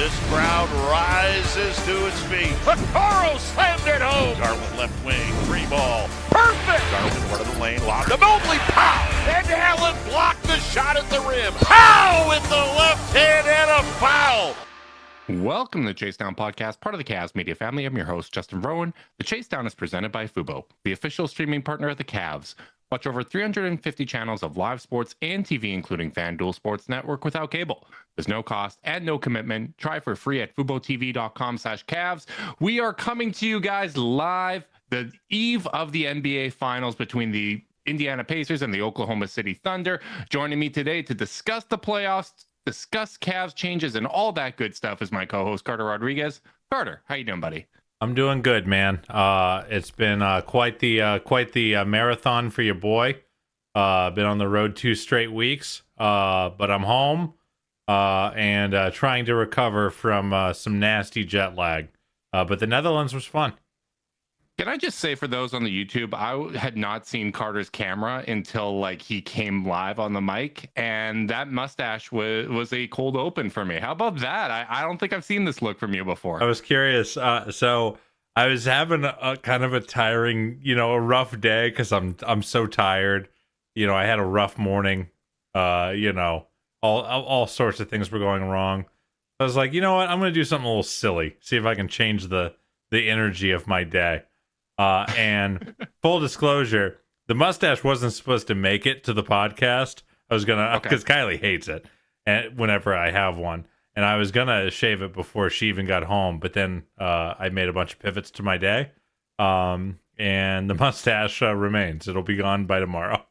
This crowd rises to its feet. Vaccaro slammed it home. Garland left wing, 3-ball. Perfect! Garland one of the lane, lobbed to Mobley. Pow! And Allen blocked the shot at the rim. Pow! With the left hand and a foul. Welcome to the Chase Down Podcast, part of the Cavs media family. I'm your host, Justin Rowan. The Chase Down is presented by Fubo, the official streaming partner of the Cavs. Watch over 350 channels of live sports and TV, including FanDuel Sports Network without cable. There's no cost and no commitment. Try for free at FuboTV.com/Cavs. We are coming to you guys live the eve of the NBA Finals between the Indiana Pacers and the Oklahoma City Thunder. Joining me today to discuss the playoffs, discuss Cavs changes, and all that good stuff is my co-host, Carter Rodriguez. Carter, how you doing, buddy? I'm doing good, man. It's been quite the marathon for your boy. Been on the road 2 straight weeks, but I'm home and trying to recover from some nasty jet lag. But the Netherlands was fun. Can I just say, for those on the YouTube, I had not seen Carter's camera until he came live on the mic, and that mustache was a cold open for me. How about that? I don't think I've seen this look from you before. I was curious. So I was having a kind of a tiring, a rough day because I'm so tired. I had a rough morning. All sorts of things were going wrong. I was like, you know what? I'm going to do something a little silly. See if I can change the energy of my day. And full disclosure, the mustache wasn't supposed to make it to the podcast. I was gonna, because Kylie hates it, and whenever I have one, and I was gonna shave it before she even got home. But then I made a bunch of pivots to my day, and the mustache remains. It'll be gone by tomorrow.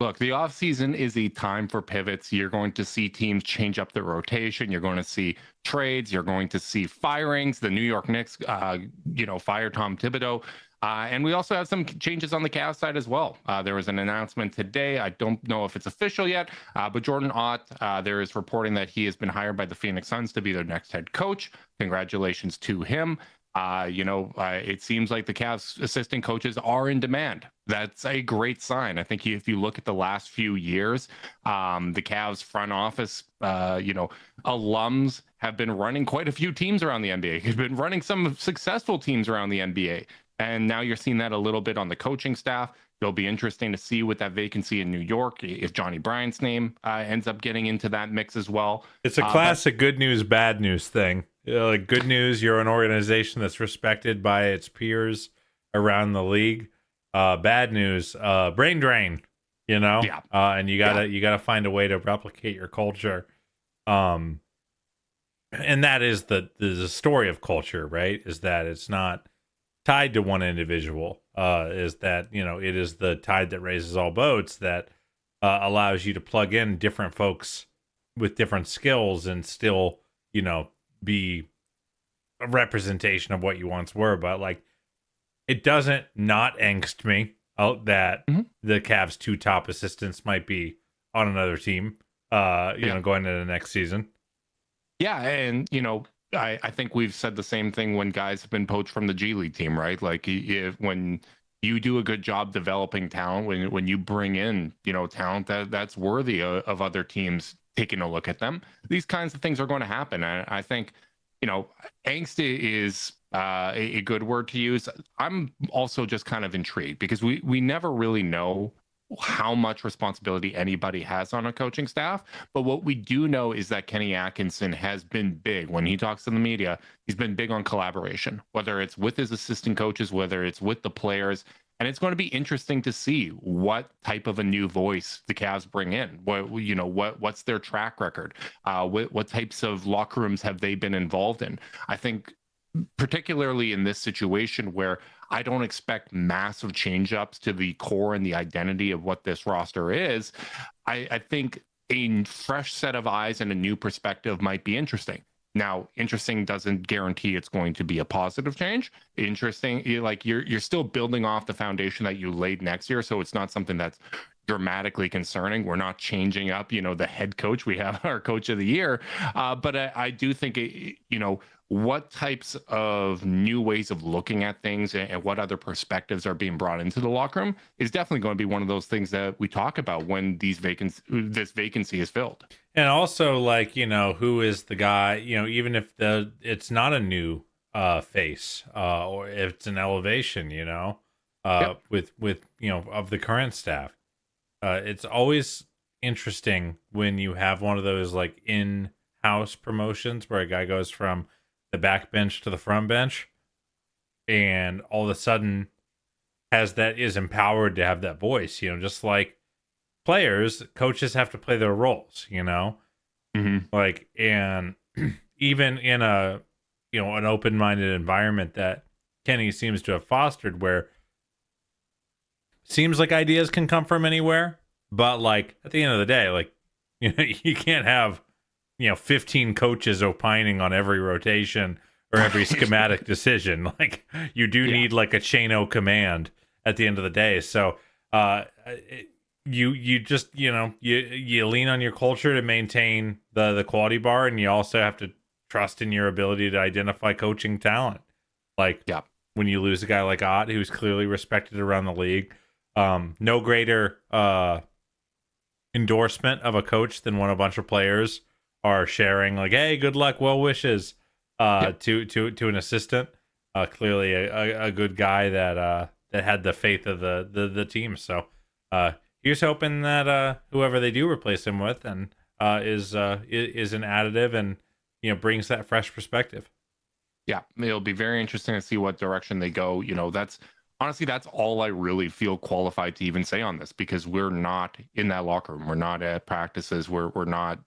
Look, the offseason is a time for pivots. You're going to see teams change up their rotation. You're going to see trades. You're going to see firings. The New York Knicks, fired Tom Thibodeau. And we also have some changes on the Cavs side as well. There was an announcement today. I don't know if it's official yet, but Jordan Ott, there is reporting that he has been hired by the Phoenix Suns to be their next head coach. Congratulations to him. It seems like the Cavs assistant coaches are in demand. That's a great sign. I think if you look at the last few years, the Cavs front office, alums have been running quite a few teams around the NBA. Have been running some successful teams around the NBA. And now you're seeing that a little bit on the coaching staff. It'll be interesting to see with that vacancy in New York, if Johnny Bryant's name ends up getting into that mix as well. It's a classic good news, bad news thing. Good news, you're an organization that's respected by its peers around the league. Bad news, brain drain, Yeah. And you gotta find a way to replicate your culture. And that is the story of culture, right? Is that it's not tied to one individual, is that, it is the tide that raises all boats that allows you to plug in different folks with different skills and still, be a representation of what you once were. But it doesn't not angst me out that the Cavs' 2 top assistants might be on another team, going into the next season. Yeah, and, I think we've said the same thing when guys have been poached from the G League team, right? When you do a good job developing talent, when you bring in, talent that's worthy of other teams taking a look at them, these kinds of things are going to happen. And I think, angst is a good word to use. I'm also just kind of intrigued because we never really know how much responsibility anybody has on a coaching staff. But what we do know is that Kenny Atkinson has been big when he talks to the media. He's been big on collaboration, whether it's with his assistant coaches, whether it's with the players. And it's going to be interesting to see what type of a new voice the Cavs bring in. What's their track record? What types of locker rooms have they been involved in? I think particularly in this situation where I don't expect massive change-ups to the core and the identity of what this roster is, I think a fresh set of eyes and a new perspective might be interesting. Now, interesting doesn't guarantee it's going to be a positive change. Interesting, you're still building off the foundation that you laid next year, so it's not something that's dramatically concerning. We're not changing up, the head coach. We have our coach of the year. But I do think, what types of new ways of looking at things and what other perspectives are being brought into the locker room is definitely going to be one of those things that we talk about when this vacancy is filled. And also, like, who is the guy, even if it's not a new face, or if it's an elevation, with of the current staff. It's always interesting when you have one of those like in-house promotions where a guy goes from the back bench to the front bench and all of a sudden is empowered to have that voice, just like players, coaches have to play their roles, like, and even in an open-minded environment that Kenny seems to have fostered, where seems like ideas can come from anywhere, but like at the end of the day, like, you can't have 15 coaches opining on every rotation or every schematic decision. Like, you do need like a chain of command at the end of the day. So you just you lean on your culture to maintain the quality bar, and you also have to trust in your ability to identify coaching talent. Like, when you lose a guy like Ott, who's clearly respected around the league, no greater endorsement of a coach than when a bunch of players are sharing like, hey, good luck, well wishes to an assistant. Clearly a good guy that had the faith of the team. So here's hoping that whoever they do replace him with and is an additive and brings that fresh perspective. Yeah, it'll be very interesting to see what direction they go. That's all I really feel qualified to even say on this, because we're not in that locker room. We're not at practices. We're not,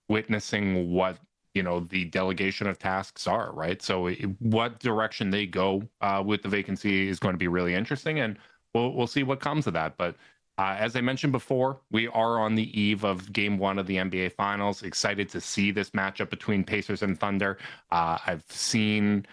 witnessing what, the delegation of tasks are, right? So what direction they go with the vacancy is going to be really interesting, and we'll see what comes of that. But as I mentioned before, we are on the eve of Game 1 of the NBA Finals. Excited to see this matchup between Pacers and Thunder. I've seen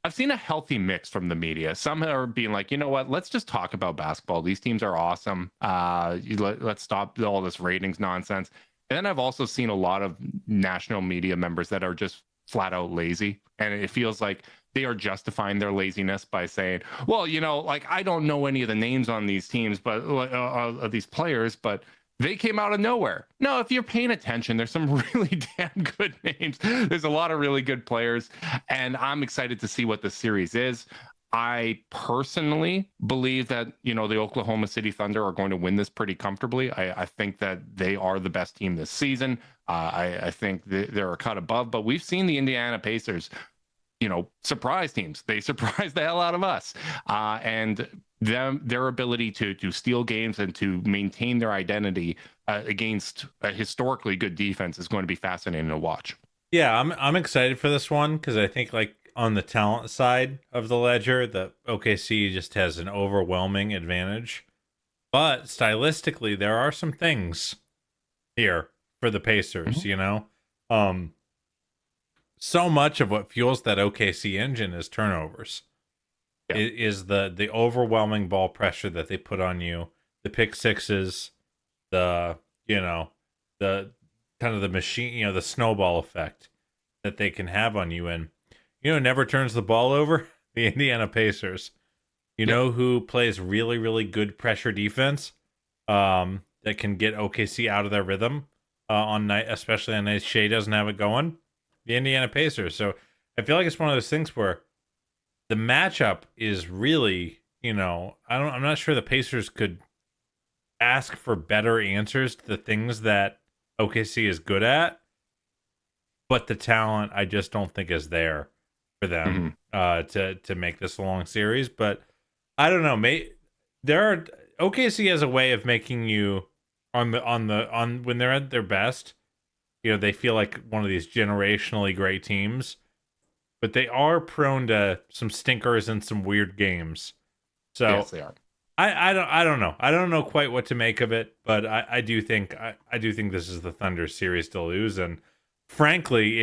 a healthy mix from the media. Some are being like, you know what, let's just talk about basketball. These teams are awesome. Let's stop all this ratings nonsense. And then I've also seen a lot of national media members that are just flat out lazy. And it feels like they are justifying their laziness by saying, well, like, I don't know any of the names on these teams, but of these players, but they came out of nowhere. No, if you're paying attention, there's some really damn good names. There's a lot of really good players, and I'm excited to see what the series is. I personally believe that, the Oklahoma City Thunder are going to win this pretty comfortably. I think that they are the best team this season. I think they're a cut above, but we've seen the Indiana Pacers, surprise teams. They surprised the hell out of us. And their ability to steal games and to maintain their identity against a historically good defense is going to be fascinating to watch. Yeah, I'm excited for this one because I think, like, on the talent side of the ledger, the OKC just has an overwhelming advantage. But stylistically, there are some things here for the Pacers, so much of what fuels that OKC engine is turnovers. Yeah. It is the overwhelming ball pressure that they put on you, the pick sixes, the kind of the machine, the snowball effect that they can have on you. And never turns the ball over? The Indiana Pacers. You know who plays really, really good pressure defense that can get OKC out of their rhythm on night, especially on nights Shea doesn't have it going? The Indiana Pacers. So I feel like it's one of those things where the matchup is really, I'm not sure the Pacers could ask for better answers to the things that OKC is good at, but the talent I just don't think is there for them to make this a long series. But I don't know. OKC has a way of making you on when they're at their best. They feel like one of these generationally great teams, but they are prone to some stinkers and some weird games. So yes, they are. I don't know. I don't know quite what to make of it, but I do think this is the Thunder series to lose. And frankly,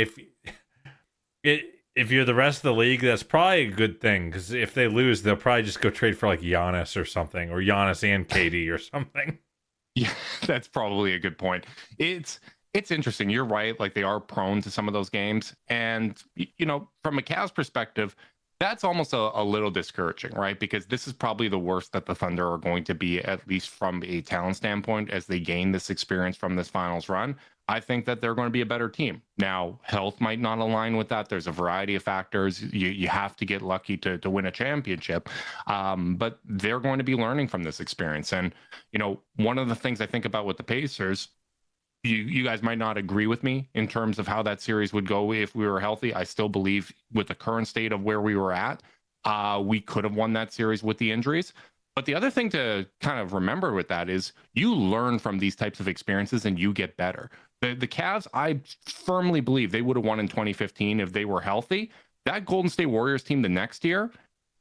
if you're the rest of the league, that's probably a good thing, because if they lose, they'll probably just go trade for like Giannis or something, or Giannis and KD or something. Yeah, that's probably a good point. It's interesting. You're right. Like they are prone to some of those games, and from a Cavs perspective, that's almost a little discouraging, right? Because this is probably the worst that the Thunder are going to be, at least from a talent standpoint, as they gain this experience from this finals run. I think that they're going to be a better team. Now, health might not align with that. There's a variety of factors. You have to get lucky to win a championship, but they're going to be learning from this experience. And one of the things I think about with the Pacers, you guys might not agree with me in terms of how that series would go if we were healthy. I still believe with the current state of where we were at, we could have won that series with the injuries. But the other thing to kind of remember with that is you learn from these types of experiences and you get better. The Cavs, I firmly believe they would have won in 2015 if they were healthy. That Golden State Warriors team the next year,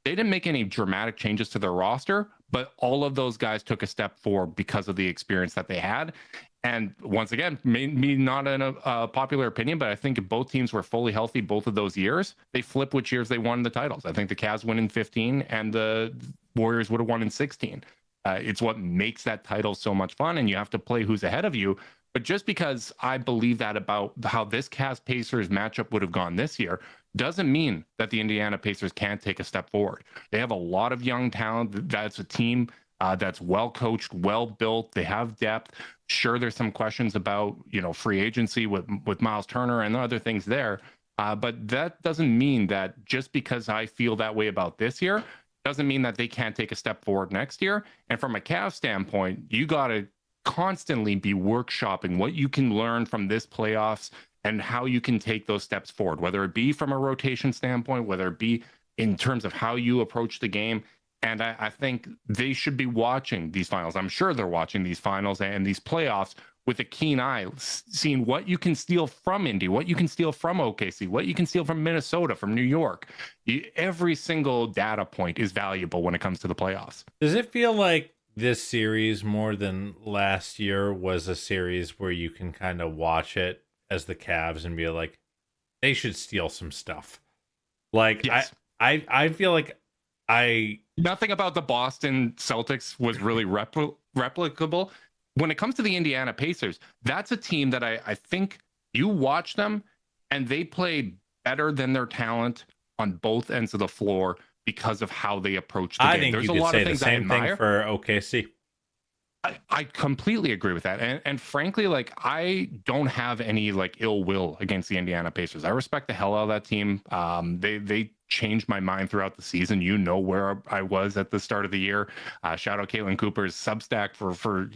they didn't make any dramatic changes to their roster, but all of those guys took a step forward because of the experience that they had. And once again, maybe not in a popular opinion, but I think if both teams were fully healthy both of those years, they flip which years they won the titles. I think the Cavs win in 15 and the Warriors would have won in 16. It's what makes that title so much fun, and you have to play who's ahead of you. But just because I believe that about how this Cavs Pacers matchup would have gone this year doesn't mean that the Indiana Pacers can't take a step forward. They have a lot of young talent. That's a team that's well coached, well built. They have depth. Sure, there's some questions about free agency with Miles Turner and other things there, but that doesn't mean that just because I feel that way about this year doesn't mean that they can't take a step forward next year. And from a Cavs standpoint, you got to constantly be workshopping what you can learn from this playoffs and how you can take those steps forward, whether it be from a rotation standpoint, whether it be in terms of how you approach the game. And I think they should be watching these finals. I'm sure they're watching these finals and these playoffs with a keen eye, seeing what you can steal from Indy, what you can steal from OKC, what you can steal from Minnesota, from New York. Every single data point is valuable when it comes to the playoffs. Does it feel like this series, more than last year, was a series where you can kind of watch it as the Cavs and be like, they should steal some stuff? Like, yes. I feel like nothing about the Boston Celtics was really replicable. When it comes to the Indiana Pacers, that's a team that I think you watch them and they play better than their talent on both ends of the floor because of how they approach the game. I think There's you a could lot say of things the same I admire. thing for OKC. I completely agree with that. And frankly, like, I don't have any like ill will against the Indiana Pacers. I respect the hell out of that team. They changed my mind throughout the season. Where I was at the start of the year. Shout out Caitlin Cooper's Substack for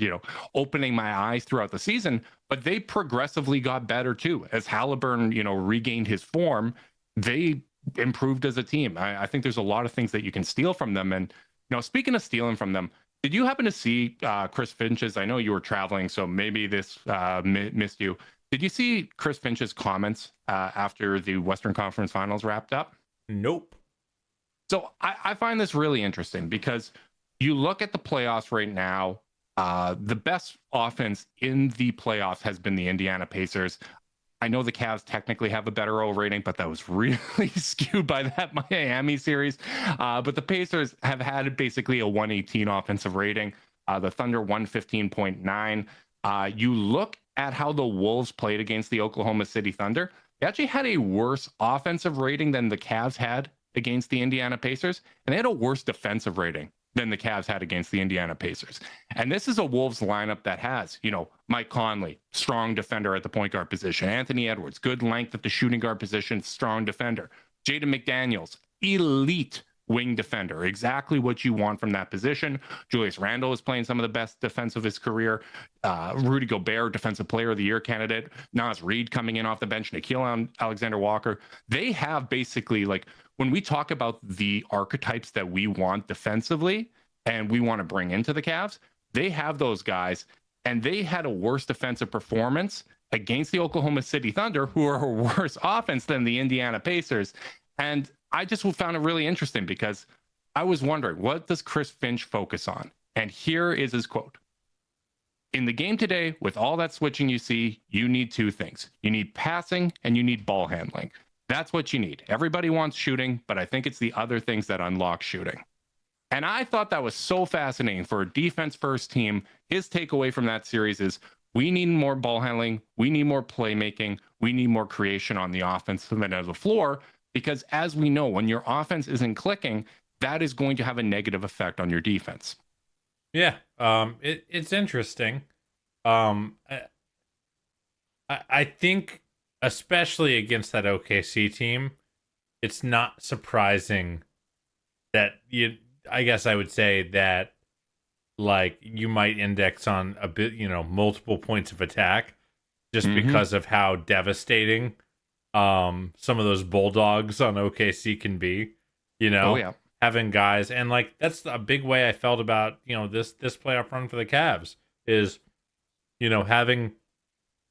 opening my eyes throughout the season. But they progressively got better too. As Halliburton, regained his form, they improved as a team. I think there's a lot of things that you can steal from them. And speaking of stealing from them, did you happen to see Chris Finch's? I know you were traveling, so maybe this missed you. Did you see Chris Finch's comments after the Western Conference Finals wrapped up? Nope. So I find this really interesting because you look at the playoffs right now, the best offense in the playoffs has been the Indiana Pacers. I know the Cavs technically have a better O rating, but that was really skewed by that Miami series. But the Pacers have had basically a 118 offensive rating. The Thunder 115.9. You look at how the Wolves played against the Oklahoma City Thunder. They actually had a worse offensive rating than the Cavs had against the Indiana Pacers, and they had a worse defensive rating than the Cavs had against the Indiana Pacers. And this is a Wolves lineup that has, Mike Conley, strong defender at the point guard position. Anthony Edwards, good length at the shooting guard position, strong defender. Jaden McDaniels, elite wing defender, exactly what you want from that position. Julius Randle is playing some of the best defense of his career. Rudy Gobert, defensive player of the year candidate. Naz Reid coming in off the bench. Nickeil Alexander-Walker. They have basically, like, when we talk about the archetypes that we want defensively and we want to bring into the Cavs, they have those guys, and they had a worse defensive performance against the Oklahoma City Thunder, who are a worse offense than the Indiana Pacers. And I just found it really interesting because I was wondering, what does Chris Finch focus on? And here is his quote. In the game today, with all that switching you see, you need two things. You need passing and you need ball handling. That's what you need. Everybody wants shooting, but I think it's the other things that unlock shooting. And I thought that was so fascinating for a defense first team. His takeaway from that series is we need more ball handling. We need more playmaking. We need more creation on the offensive end of the floor, because as we know, when your offense isn't clicking, that is going to have a negative effect on your defense. Yeah. It's interesting. I think especially against that OKC team, it's not surprising that I guess I would say that like you might index on a bit, multiple points of attack just because of how devastating some of those Bulldogs on OKC can be, Oh yeah. having guys. And like that's a big way I felt about, this playoff run for the Cavs is, having,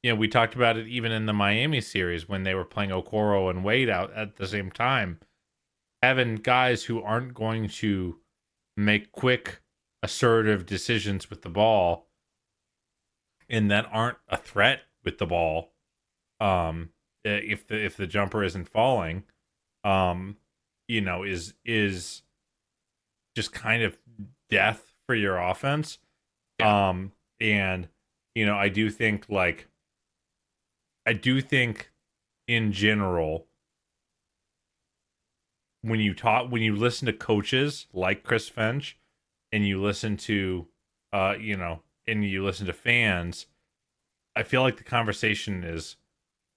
we talked about it even in the Miami series when they were playing Okoro and Wade out at the same time, having guys who aren't going to make quick, assertive decisions with the ball and that aren't a threat with the ball. If the jumper isn't falling, is just kind of death for your offense. Yeah. And I do think in general, when you listen to coaches like Chris Finch and you listen to and you listen to fans, I feel like the conversation is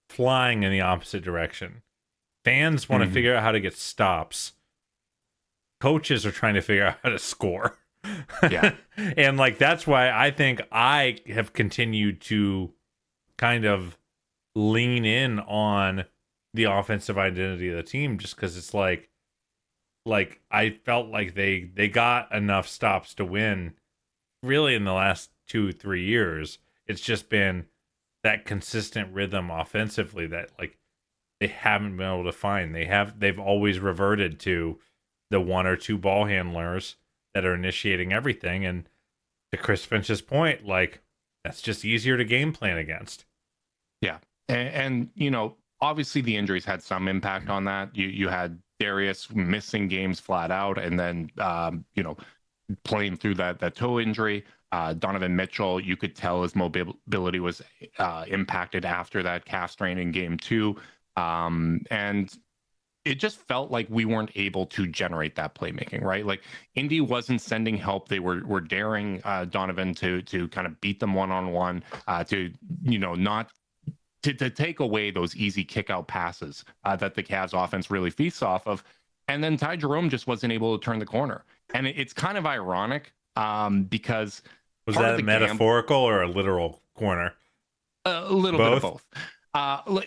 flying in the opposite direction. Fans want to figure out how to get stops. Coaches are trying to figure out how to score. Yeah. And like that's why I think I have continued to kind of lean in on the offensive identity of the team, just because it's like I felt like they got enough stops to win really in the last 2-3 years. It's just been that consistent rhythm offensively that like they haven't been able to find. They've always reverted to the one or two ball handlers that are initiating everything. And to Chris Finch's point, like that's just easier to game plan against. Yeah. And obviously the injuries had some impact on that. You had Darius missing games flat out, and then playing through that toe injury. Donovan Mitchell, you could tell his mobility was impacted after that calf strain in game 2. And it just felt like we weren't able to generate that playmaking, right? Like Indy wasn't sending help. They were daring Donovan to kind of beat them one-on-one, to not to take away those easy kick-out passes that the Cavs offense really feasts off of. And then Ty Jerome just wasn't able to turn the corner. And it's kind of ironic because... Was that a metaphorical or a literal corner? A little bit of both.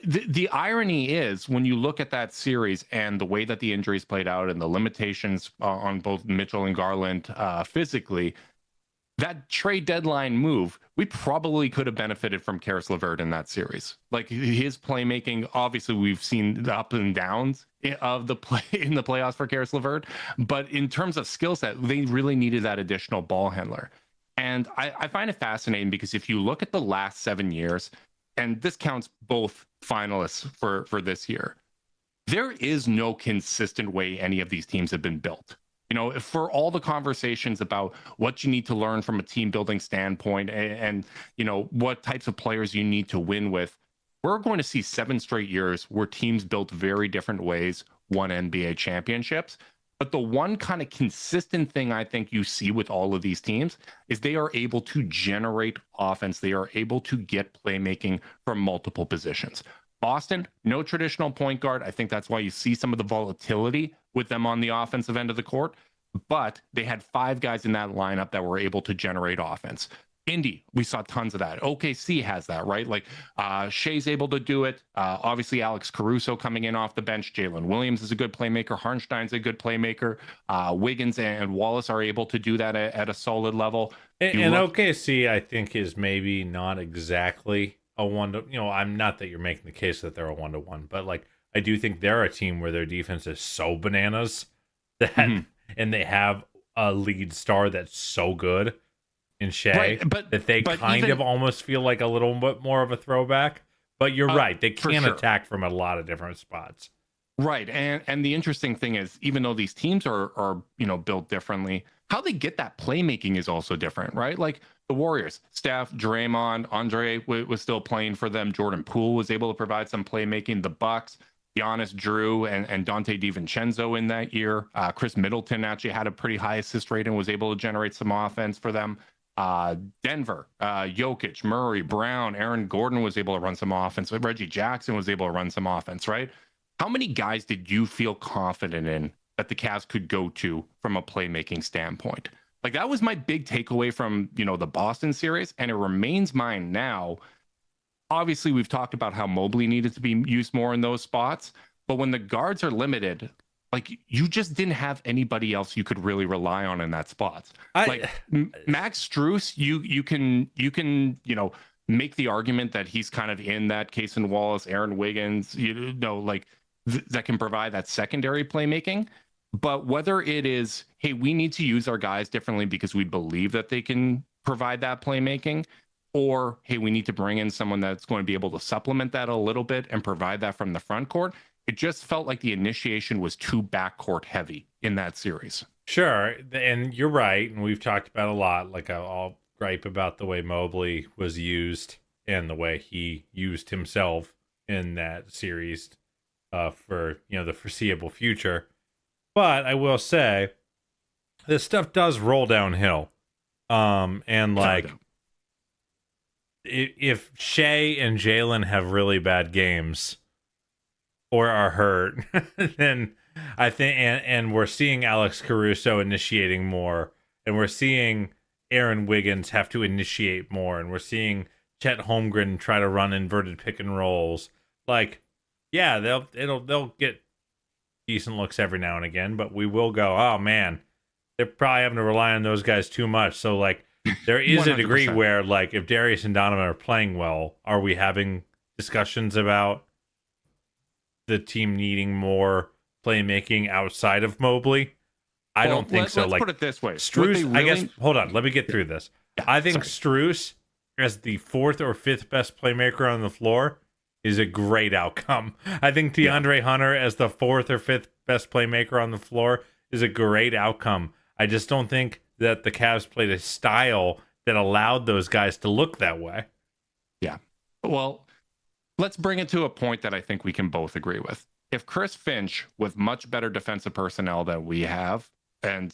The irony is when you look at that series and the way that the injuries played out and the limitations on both Mitchell and Garland physically, that trade deadline move, we probably could have benefited from Karis LeVert in that series. Like his playmaking, obviously we've seen the ups and downs of the play in the playoffs for Karis LeVert, but in terms of skill set, they really needed that additional ball handler. And I find it fascinating because if you look at the last 7 years, and this counts both finalists for this year, there is no consistent way any of these teams have been built. For all the conversations about what you need to learn from a team building standpoint and what types of players you need to win with, we're going to see 7 straight years where teams built very different ways won NBA championships. But the one kind of consistent thing I think you see with all of these teams is they are able to generate offense. They are able to get playmaking from multiple positions. Boston, no traditional point guard. I think that's why you see some of the volatility with them on the offensive end of the court. But they had 5 guys in that lineup that were able to generate offense. Indy, we saw tons of that. OKC has that, right? Like Shea's able to do it. Obviously, Alex Caruso coming in off the bench. Jalen Williams is a good playmaker. Harnstein's a good playmaker. Wiggins and Wallace are able to do that at a solid level. And OKC, I think, is maybe not exactly a one to. I'm not that you're making the case that they're a 1-to-1, but like I do think they're a team where their defense is so bananas that, and they have a lead star that's so good in Shea, right, but they kind of almost feel like a little bit more of a throwback. But you're right, they can attack from a lot of different spots. Right. And the interesting thing is, even though these teams are built differently, how they get that playmaking is also different, right? Like the Warriors, Steph, Draymond, Andre was still playing for them. Jordan Poole was able to provide some playmaking. The Bucks, Giannis, Drew, and Dante DiVincenzo in that year. Chris Middleton actually had a pretty high assist rate and was able to generate some offense for them. Denver, Jokic, Murray, Brown, Aaron Gordon was able to run some offense. Reggie Jackson was able to run some offense, right? How many guys did you feel confident in that the Cavs could go to from a playmaking standpoint? Like that was my big takeaway from, the Boston series, and it remains mine now. Obviously, we've talked about how Mobley needed to be used more in those spots, but when the guards are limited, like you just didn't have anybody else you could really rely on in that spot. Max Strus, you can make the argument that he's kind of in that Cason Wallace, Aaron Wiggins, that can provide that secondary playmaking. But whether it is, hey, we need to use our guys differently because we believe that they can provide that playmaking, or hey, we need to bring in someone that's going to be able to supplement that a little bit and provide that from the front court, it just felt like the initiation was too backcourt heavy in that series. Sure, and you're right, and we've talked about a lot. Like I'll gripe about the way Mobley was used and the way he used himself in that series for the foreseeable future. But I will say, this stuff does roll downhill. And like, if Shea and Jalen have really bad games or are hurt, then I think, and we're seeing Alex Caruso initiating more, and we're seeing Aaron Wiggins have to initiate more, and we're seeing Chet Holmgren try to run inverted pick and rolls. Like, yeah, they'll get decent looks every now and again, but we will go, oh man, they're probably having to rely on those guys too much. So like, there is a degree 100%. Where like, if Darius and Donovan are playing well, are we having discussions about the team needing more playmaking outside of Mobley? I don't think so. Let's like, put it this way. Strus, I guess, hold on, let me get through this. Yeah, I think Strus, as the 4th or 5th best playmaker on the floor, is a great outcome. I think DeAndre Hunter as the 4th or 5th best playmaker on the floor is a great outcome. I just don't think that the Cavs played a style that allowed those guys to look that way. Yeah. Well, let's bring it to a point that I think we can both agree with. If Chris Finch, with much better defensive personnel than we have, and,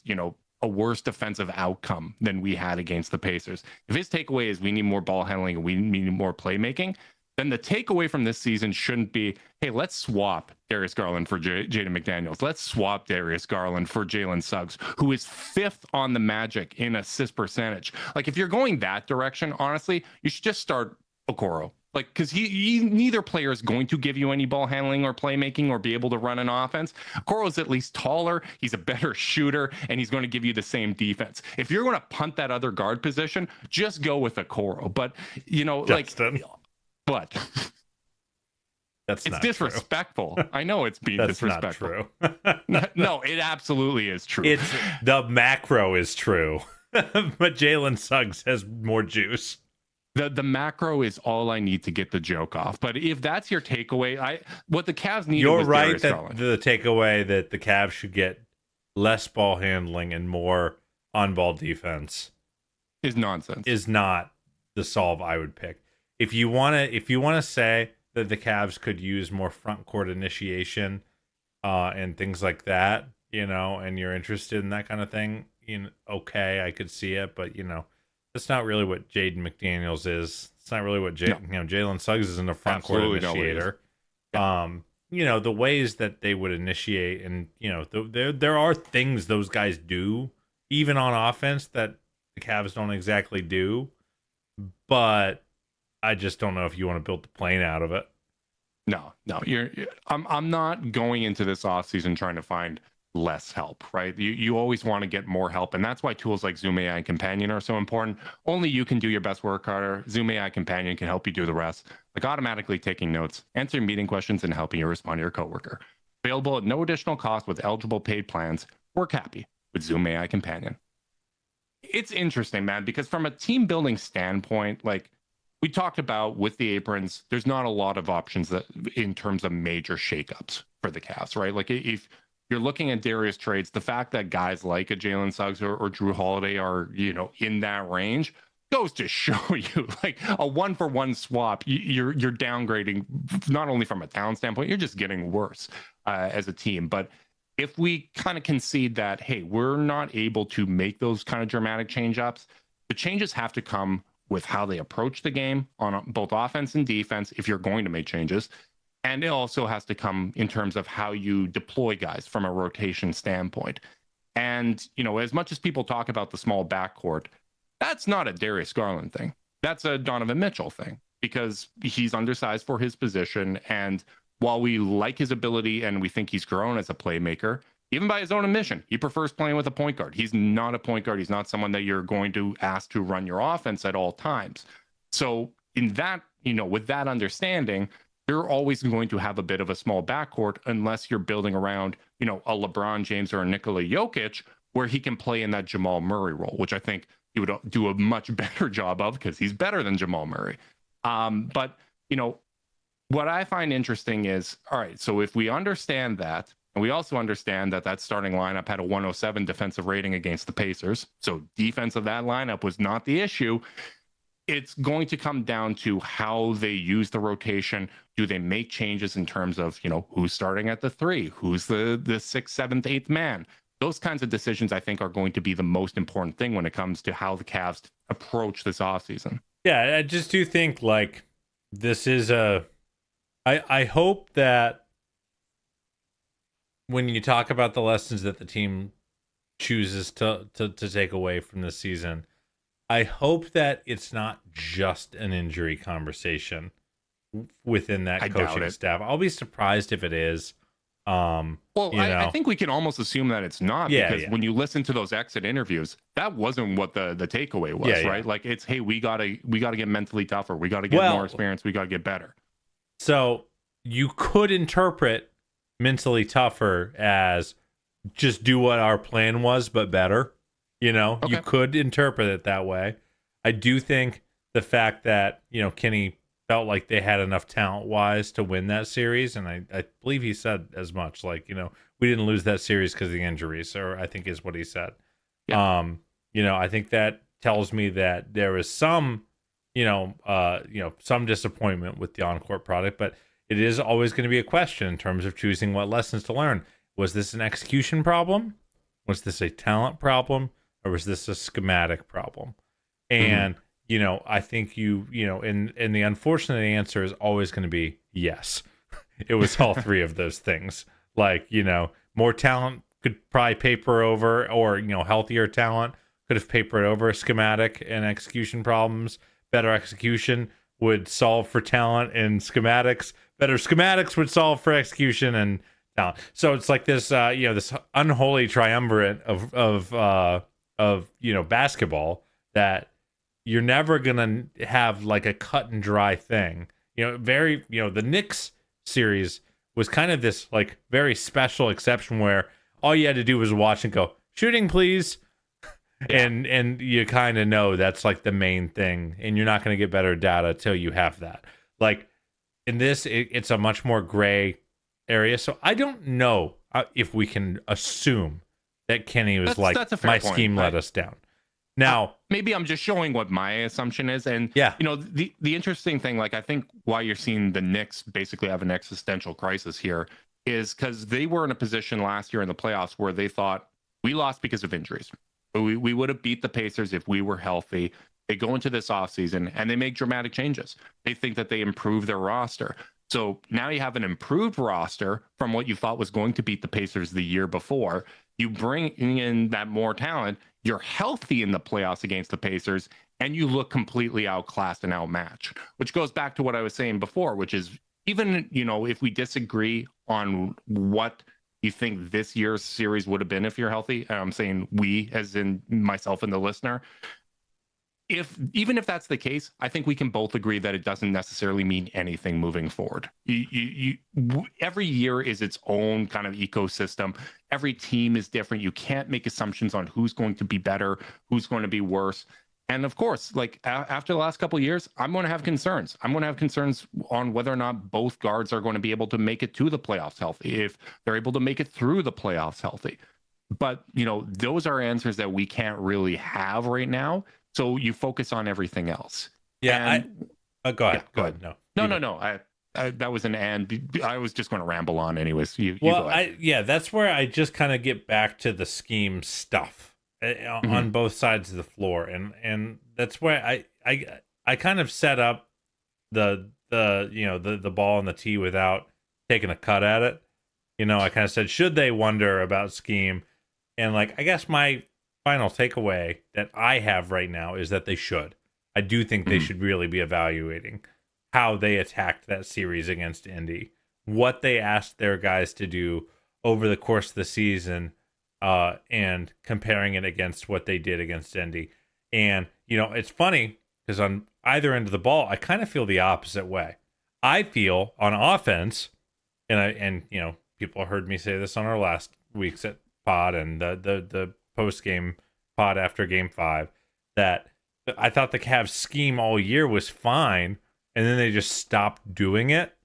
a worse defensive outcome than we had against the Pacers, if his takeaway is we need more ball handling and we need more playmaking, then the takeaway from this season shouldn't be, hey, let's swap Darius Garland for Jaden McDaniels. Let's swap Darius Garland for Jalen Suggs, who is 5th on the Magic in assist percentage. Like, if you're going that direction, honestly, you should just start Okoro. Like, because he neither player is going to give you any ball handling or playmaking or be able to run an offense. Okoro's at least taller, he's a better shooter, and he's going to give you the same defense. If you're going to punt that other guard position, just go with Okoro. But, Justin. But it's disrespectful. True. I know it's being that's disrespectful. Not true. No, it absolutely is true. It's the macro is true, but Jalen Suggs has more juice. The macro is all I need to get the joke off. But if that's your takeaway, what the Cavs need. You're right Darius that Garland. The takeaway that the Cavs should get less ball handling and more on-ball defense is nonsense. Is not the solve I would pick. If you wanna say that the Cavs could use more front court initiation and things like that, and you're interested in that kind of thing, okay, I could see it, but that's not really what Jaden McDaniels is. It's not really what Jalen Suggs is in a front court initiator. The ways that they would initiate, and there are things those guys do even on offense that the Cavs don't exactly do, but I just don't know if you want to build the plane out of it. No, I'm not going into this offseason trying to find less help, right? You always want to get more help, and that's why tools like Zoom AI Companion are so important. Only you can do your best work harder. Zoom AI Companion can help you do the rest, like automatically taking notes, answering meeting questions, and helping you respond to your coworker. Available at no additional cost with eligible paid plans. Work happy with Zoom AI Companion. It's interesting, man, because from a team building standpoint, like, we talked about with the aprons, there's not a lot of options that in terms of major shakeups for the Cavs, right? Like if you're looking at Darius trades, the fact that guys like a Jalen Suggs or Drew Holiday are, in that range goes to show you like a 1-for-1 swap. You're downgrading not only from a talent standpoint, you're just getting worse as a team. But if we kind of concede that, hey, we're not able to make those kind of dramatic change-ups, the changes have to come with how they approach the game on both offense and defense if you're going to make changes. And it also has to come in terms of how you deploy guys from a rotation standpoint. And, as much as people talk about the small backcourt, that's not a Darius Garland thing. That's a Donovan Mitchell thing because he's undersized for his position. And while we like his ability and we think he's grown as a playmaker, even by his own admission, he prefers playing with a point guard. He's not a point guard. He's not someone that you're going to ask to run your offense at all times. So in that, with that understanding, you're always going to have a bit of a small backcourt unless you're building around, a LeBron James or a Nikola Jokic, where he can play in that Jamal Murray role, which I think he would do a much better job of because he's better than Jamal Murray. But, what I find interesting is, all right, so if we understand that, and we also understand that that starting lineup had a 107 defensive rating against the Pacers, so defense of that lineup was not the issue. It's going to come down to how they use the rotation. Do they make changes in terms of, who's starting at the 3, who's the 6th, 7th, 8th man? Those kinds of decisions, I think, are going to be the most important thing when it comes to how the Cavs approach this offseason. Yeah, I just do think, like, this is I hope that when you talk about the lessons that the team chooses to take away from this season, I hope that it's not just an injury conversation within that coaching staff. I'll be surprised if it is. I think we can almost assume that it's not because when you listen to those exit interviews, that wasn't what the takeaway was, right? Like it's, hey, we gotta get mentally tougher, we gotta get more experience, we gotta get better. So you could interpret mentally tougher as just do what our plan was, but better. Okay. You could interpret it that way. I do think the fact that, Kenny felt like they had enough talent-wise to win that series, and I believe he said as much, like, we didn't lose that series because of the injuries, or I think is what he said. Yeah. I think that tells me that there is some, some disappointment with the on-court product, but it is always going to be a question in terms of choosing what lessons to learn. Was this an execution problem? Was this a talent problem? Or was this a schematic problem? And, I think and the unfortunate answer is always going to be yes. It was all three of those things. Like, more talent could probably paper over, or, healthier talent could have papered over schematic and execution problems. Better execution would solve for talent and schematics. Better schematics would solve for execution and talent. So it's like this, this unholy triumvirate of basketball that you're never gonna have like a cut and dry thing. The Knicks series was kind of this like very special exception where all you had to do was watch and go, shooting please. Yeah. And you kind of know that's like the main thing, and you're not going to get better data till you have that. Like in this, it's a much more gray area. So I don't know if we can assume that Kenny was that's my point. Scheme let us down. Now, maybe I'm just showing what my assumption is. And, the interesting thing, like, I think why you're seeing the Knicks basically have an existential crisis here is because they were in a position last year in the playoffs where they thought we lost because of injuries. We would have beat the Pacers if we were healthy. They go into this offseason and they make dramatic changes. They think that they improve their roster. So now you have an improved roster from what you thought was going to beat the Pacers the year before. You bring in that more talent. You're healthy in the playoffs against the Pacers, and you look completely outclassed and outmatched, which goes back to what I was saying before, which is even, if we disagree on what you think this year's series would have been if you're healthy, and I'm saying we as in myself and the listener, even if that's the case, I think we can both agree that it doesn't necessarily mean anything moving forward. Every year is its own kind of ecosystem. Every team is different. You can't make assumptions on who's going to be better, who's going to be worse. And of course, like after the last couple of years, I'm going to have concerns. I'm going to have concerns on whether or not both guards are going to be able to make it to the playoffs healthy, if they're able to make it through the playoffs healthy. But, those are answers that we can't really have right now. So you focus on everything else. Yeah. Go ahead. Yeah, Go ahead. No. That was I was just going to ramble on anyways. You Well, go ahead. that's where I just kind of get back to the scheme stuff on both sides of the floor, and that's where I kind of set up the ball on the tee without taking a cut at it. I kind of said, should they wonder about scheme? And like, I guess my final takeaway that I have right now is that they should. I do think they should really be evaluating how they attacked that series against Indy, what they asked their guys to do over the course of the season, and comparing it against what they did against Indy. And, it's funny because on either end of the ball, I kind of feel the opposite way. I feel on offense, and people heard me say this on our last week's pod and the post-game pod after Game 5, that I thought the Cavs scheme all year was fine, and then they just stopped doing it.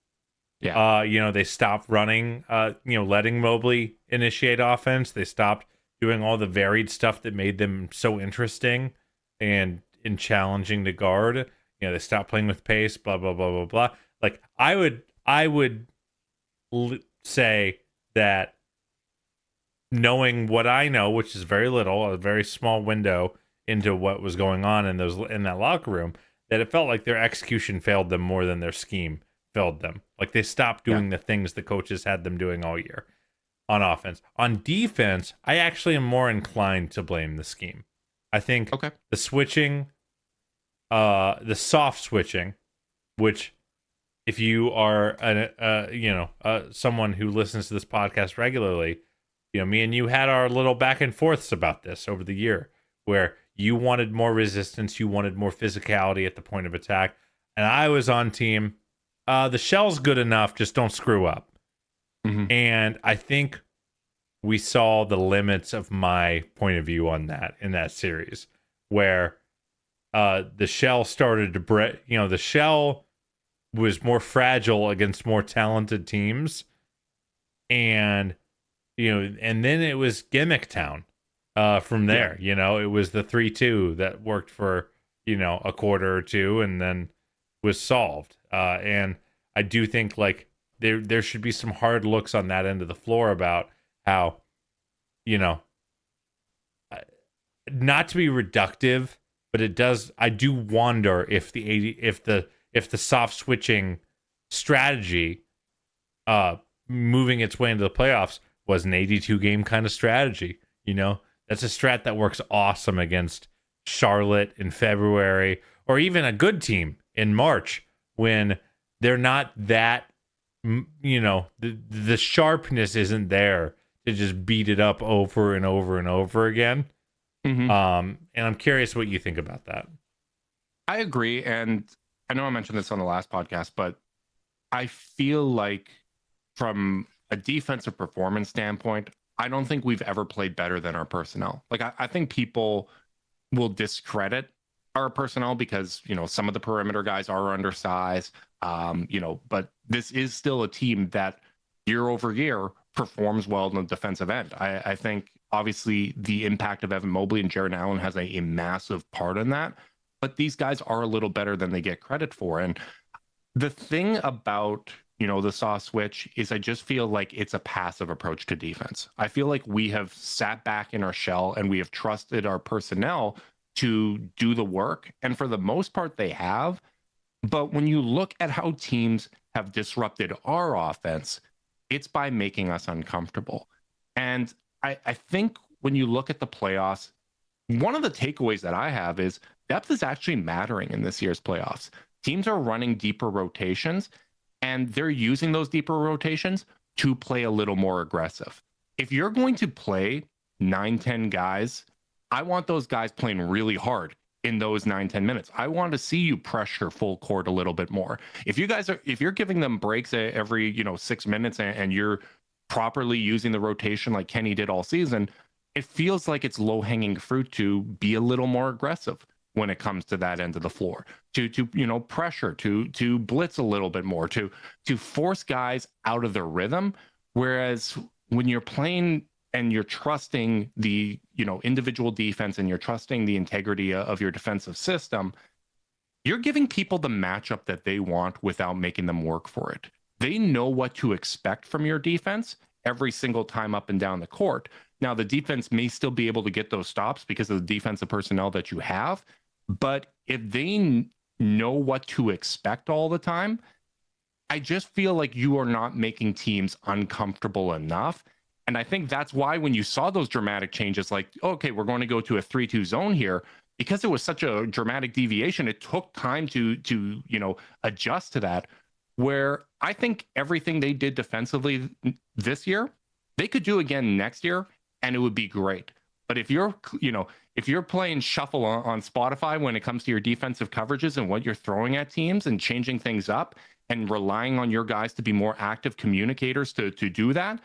Yeah. They stopped running, letting Mobley initiate offense. They stopped doing all the varied stuff that made them so interesting and challenging to guard. They stopped playing with pace, blah, blah, blah, blah, blah. Like, I would say that knowing what I know, which is very little, a very small window into what was going on in that locker room, that it felt like their execution failed them more than their scheme failed them. Like, they stopped doing the things the coaches had them doing all year on offense. On defense, I actually am more inclined to blame the scheme. I think the switching, the soft switching, which if you are someone who listens to this podcast regularly, me and you had our little back and forths about this over the year, where you wanted more resistance, you wanted more physicality at the point of attack, and I was on team, the shell's good enough, just don't screw up. And I think we saw the limits of my point of view on that in that series, where the shell started to break. The shell was more fragile against more talented teams, and and then it was gimmick town from there. It was the 3-2 that worked for a quarter or two, and then was solved. And I do think like there should be some hard looks on that end of the floor about how, not to be reductive, but it does. I do wonder if the soft switching strategy, moving its way into the playoffs, was an 82 game kind of strategy. That's a strat that works awesome against Charlotte in February, or even a good team in March when they're not that, the sharpness isn't there to just beat it up over and over and over again. And I'm curious what you think about that. I agree. And I know I mentioned this on the last podcast, but I feel like from a defensive performance standpoint, I don't think we've ever played better than our personnel. Like, I think people will discredit our personnel because, some of the perimeter guys are undersized, but this is still a team that year over year performs well in the defensive end. I think obviously the impact of Evan Mobley and Jared Allen has a massive part in that, but these guys are a little better than they get credit for. And the thing about, the soft switch is I just feel like it's a passive approach to defense. I feel like we have sat back in our shell and we have trusted our personnel to do the work. And for the most part, they have. But when you look at how teams have disrupted our offense, it's by making us uncomfortable. And I think when you look at the playoffs, one of the takeaways that I have is depth is actually mattering in this year's playoffs. Teams are running deeper rotations, and they're using those deeper rotations to play a little more aggressive. If you're going to play 9-10 guys, I want those guys playing really hard in those 9-10 minutes. I want to see you pressure full court a little bit more. If you're giving them breaks every 6 minutes and you're properly using the rotation like Kenny did all season, it feels like it's low-hanging fruit to be a little more aggressive. when it comes to that end of the floor, to pressure, to blitz a little bit more, to force guys out of their rhythm. Whereas when you're playing and you're trusting the individual defense and you're trusting the integrity of your defensive system, you're giving people the matchup that they want without making them work for it. They know what to expect from your defense every single time up and down the court. Now, the defense may still be able to get those stops because of the defensive personnel that you have, but if they know what to expect all the time, I just feel like you are not making teams uncomfortable enough. And I think that's why when you saw those dramatic changes, like, okay, we're going to go to a 3-2 zone here, because it was such a dramatic deviation, it took time to adjust to that. Where I think everything they did defensively this year, they could do again next year, and it would be great. But if you're playing shuffle on Spotify when it comes to your defensive coverages and what you're throwing at teams and changing things up and relying on your guys to be more active communicators to do that,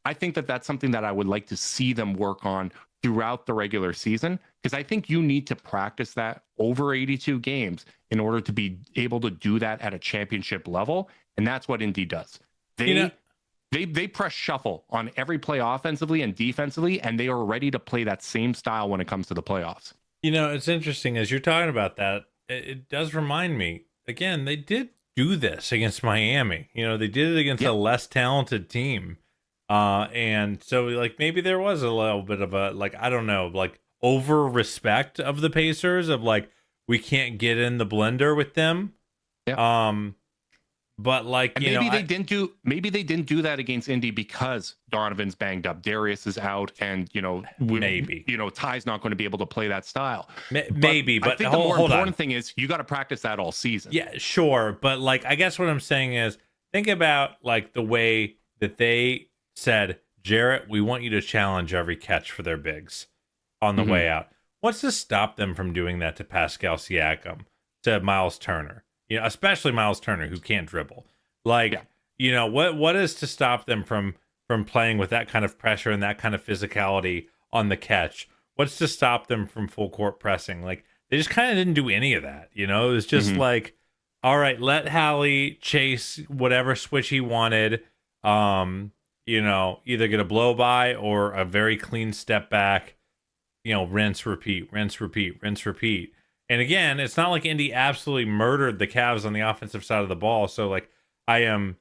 I think that that's something that I would like to see them work on throughout the regular season, because I think you need to practice that over 82 games in order to be able to do that at a championship level. And that's what Indy does. They press shuffle on every play offensively and defensively, and they are ready to play that same style when it comes to the playoffs. It's interesting as you're talking about that. It does remind me, again, they did do this against Miami. They did it against a less talented team. And so like maybe there was a little bit of a, like, I don't know, like over respect of the Pacers of like, we can't get in the blender with them. Yeah. But like, and maybe they didn't do that against Indy because Donovan's banged up, Darius is out, and maybe Ty's not going to be able to play that style. Maybe, but I think the more important thing is you got to practice that all season. Yeah, sure, but like I guess what I'm saying is think about like the way that they said, Jarrett, we want you to challenge every catch for their bigs on the way out. What's to stop them from doing that to Pascal Siakam, to Miles Turner? Especially Miles Turner, who can't dribble. Like, what is to stop them from playing with that kind of pressure and that kind of physicality on the catch? What's to stop them from full court pressing? Like, they just kind of didn't do any of that. It was just like, all right, let Hallie chase whatever switch he wanted. Either get a blow by or a very clean step back. Rinse, repeat, rinse, repeat, rinse, repeat. And again, it's not like Indy absolutely murdered the Cavs on the offensive side of the ball. So like, I don't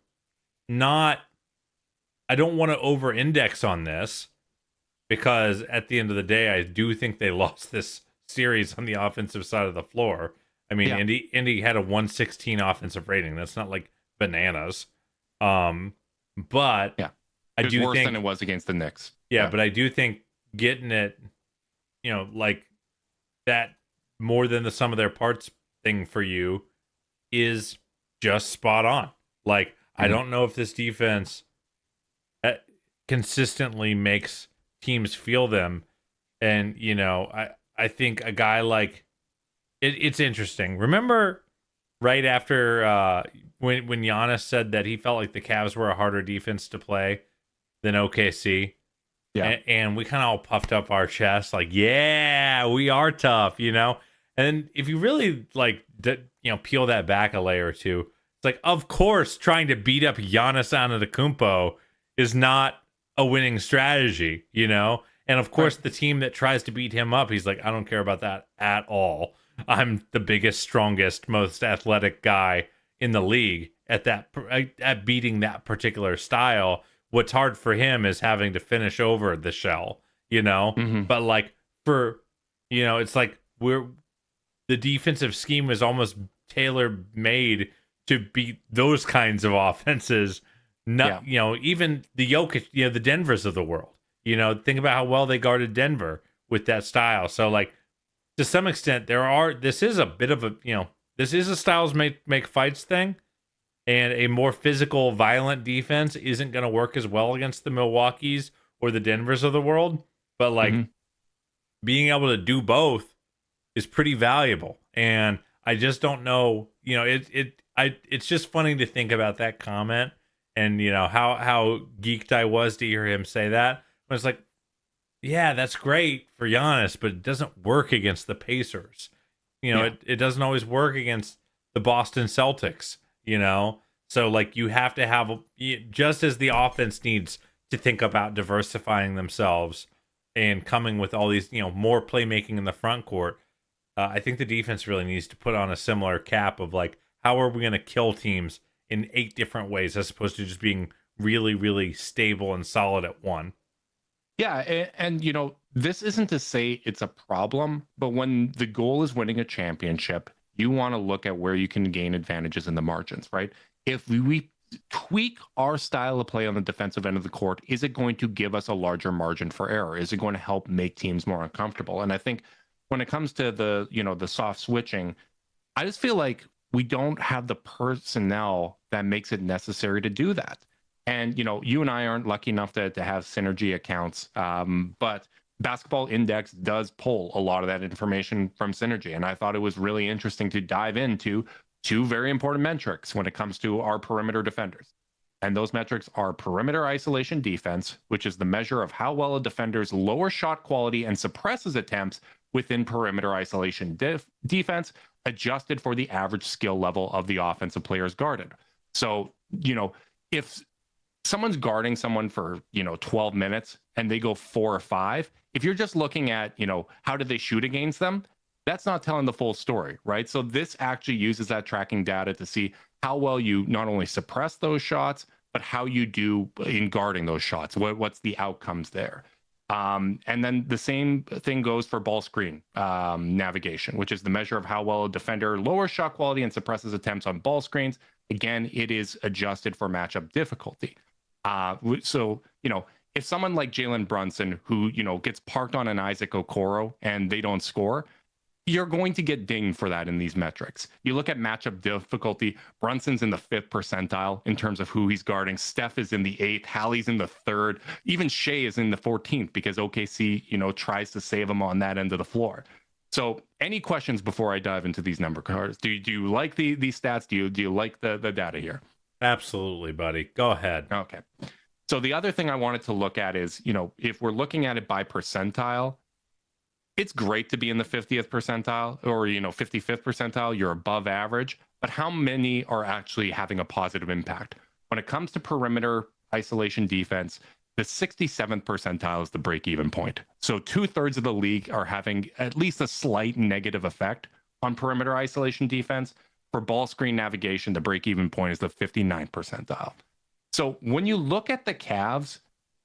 want to over-index on this because at the end of the day, I do think they lost this series on the offensive side of the floor. I mean, Indy had a 116 offensive rating. That's not like bananas. But yeah, I do worse think than it was against the Knicks. Yeah, but I do think getting it, like that more than the sum of their parts thing for you is just spot on. Like, I don't know if this defense consistently makes teams feel them. And, I think a guy like it's interesting. Remember right after when Giannis said that he felt like the Cavs were a harder defense to play than OKC? Yeah. And we kind of all puffed up our chests like, yeah, we are tough, And if you really like, peel that back a layer or two, it's like, of course, trying to beat up Giannis Antetokounmpo is not a winning strategy, And of course, the team that tries to beat him up, he's like, I don't care about that at all. I'm the biggest, strongest, most athletic guy in the league at beating that particular style. What's hard for him is having to finish over the shell, But like it's like the defensive scheme is almost tailor made to beat those kinds of offenses. Not, even the Jokic, the Denvers of the world, think about how well they guarded Denver with that style. So like, to some extent this is a bit of a, this is a styles make fights thing. And a more physical, violent defense isn't going to work as well against the Milwaukees or the Denvers of the world. But like being able to do both is pretty valuable. And I just don't know, it's just funny to think about that comment and how geeked I was to hear him say that. But it's like, yeah, that's great for Giannis, but it doesn't work against the Pacers. it doesn't always work against the Boston Celtics, So like you have to have just as the offense needs to think about diversifying themselves and coming with all these, more playmaking in the front court. I think the defense really needs to put on a similar cap of like, how are we going to kill teams in 8 different ways as opposed to just being really, really stable and solid at one. Yeah, and this isn't to say it's a problem, but when the goal is winning a championship, you want to look at where you can gain advantages in the margins, right? If we tweak our style of play on the defensive end of the court, is it going to give us a larger margin for error? Is it going to help make teams more uncomfortable? And I think when it comes to the soft switching, I just feel like we don't have the personnel that makes it necessary to do that. And, you and I aren't lucky enough to have synergy accounts, but Basketball Index does pull a lot of that information from synergy. And I thought it was really interesting to dive into 2 very important metrics when it comes to our perimeter defenders. And those metrics are perimeter isolation defense, which is the measure of how well a defender's lower shot quality and suppresses attempts within perimeter isolation defense, adjusted for the average skill level of the offensive players guarded. So, if someone's guarding someone for 12 minutes and they go 4 or 5, if you're just looking at how did they shoot against them, that's not telling the full story, right? So this actually uses that tracking data to see how well you not only suppress those shots, but how you do in guarding those shots. What's the outcomes there? And then the same thing goes for ball screen navigation, which is the measure of how well a defender lowers shot quality and suppresses attempts on ball screens. Again, it is adjusted for matchup difficulty. So, if someone like Jalen Brunson, who, gets parked on an Isaac Okoro and they don't score, you're going to get dinged for that in these metrics. You look at matchup difficulty, Brunson's in the 5th percentile in terms of who he's guarding. Steph is in the 8th, Hallie's in the 3rd, even Shea is in the 14th because OKC, tries to save him on that end of the floor. So any questions before I dive into these number cards? Do you like these stats? Do you like the data here? Absolutely, buddy. Go ahead. Okay. So the other thing I wanted to look at is, if we're looking at it by percentile, it's great to be in the 50th percentile or, 55th percentile. You're above average, but how many are actually having a positive impact? When it comes to perimeter isolation defense, the 67th percentile is the break-even point. So 2/3 of the league are having at least a slight negative effect on perimeter isolation defense. For ball screen navigation, the break-even point is the 59th percentile. So when you look at the Cavs,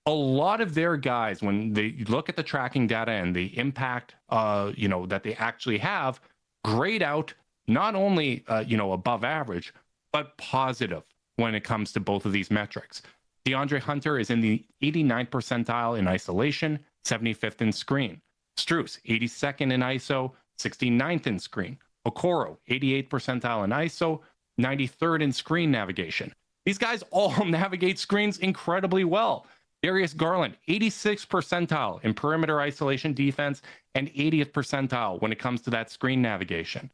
a lot of their guys, when they look at the tracking data and the impact, that they actually have, grade out not only, above average, but positive when it comes to both of these metrics. DeAndre Hunter is in the 89th percentile in isolation, 75th in screen. Strus, 82nd in ISO, 69th in screen. Okoro, 88th percentile in ISO, 93rd in screen navigation. These guys all navigate screens incredibly well. Darius Garland, 86th percentile in perimeter isolation defense and 80th percentile when it comes to that screen navigation.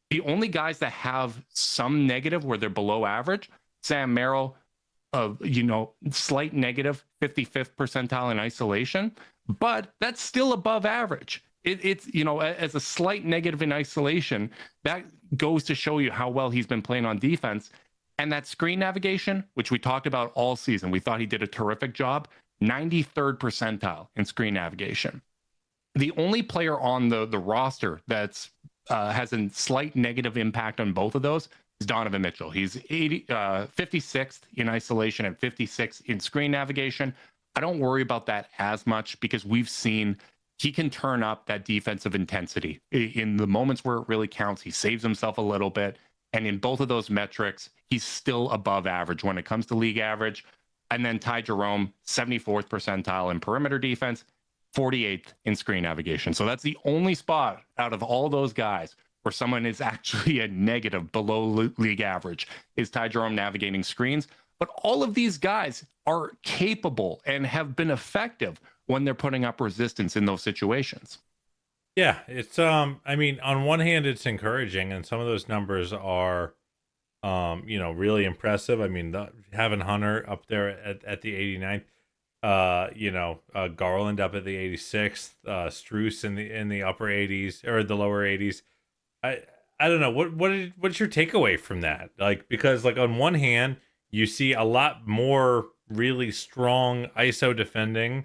The only guys that have some negative where they're below average, Sam Merrill, slight negative, 55th percentile in isolation, but that's still above average. It's as a slight negative in isolation, that goes to show you how well he's been playing on defense. And that screen navigation, which we talked about all season, we thought he did a terrific job, 93rd percentile in screen navigation. The only player on the roster that's has a slight negative impact on both of those is Donovan Mitchell. He's 56th in isolation and 56th in screen navigation. I don't worry about that as much because we've seen he can turn up that defensive intensity in the moments where it really counts. He saves himself a little bit. And in both of those metrics, he's still above average when it comes to league average. And then Ty Jerome, 74th percentile in perimeter defense, 48th in screen navigation. So that's the only spot out of all those guys where someone is actually a negative below league average is Ty Jerome navigating screens. But all of these guys are capable and have been effective when they're putting up resistance in those situations. Yeah, it's I mean, on one hand it's encouraging and some of those numbers are really impressive. I mean, having Hunter up there at the 89th, Garland up at the 86th, Strus in the upper 80s or the lower 80s, I don't know what's your takeaway from that? Like, because like on one hand, you see a lot more really strong ISO defending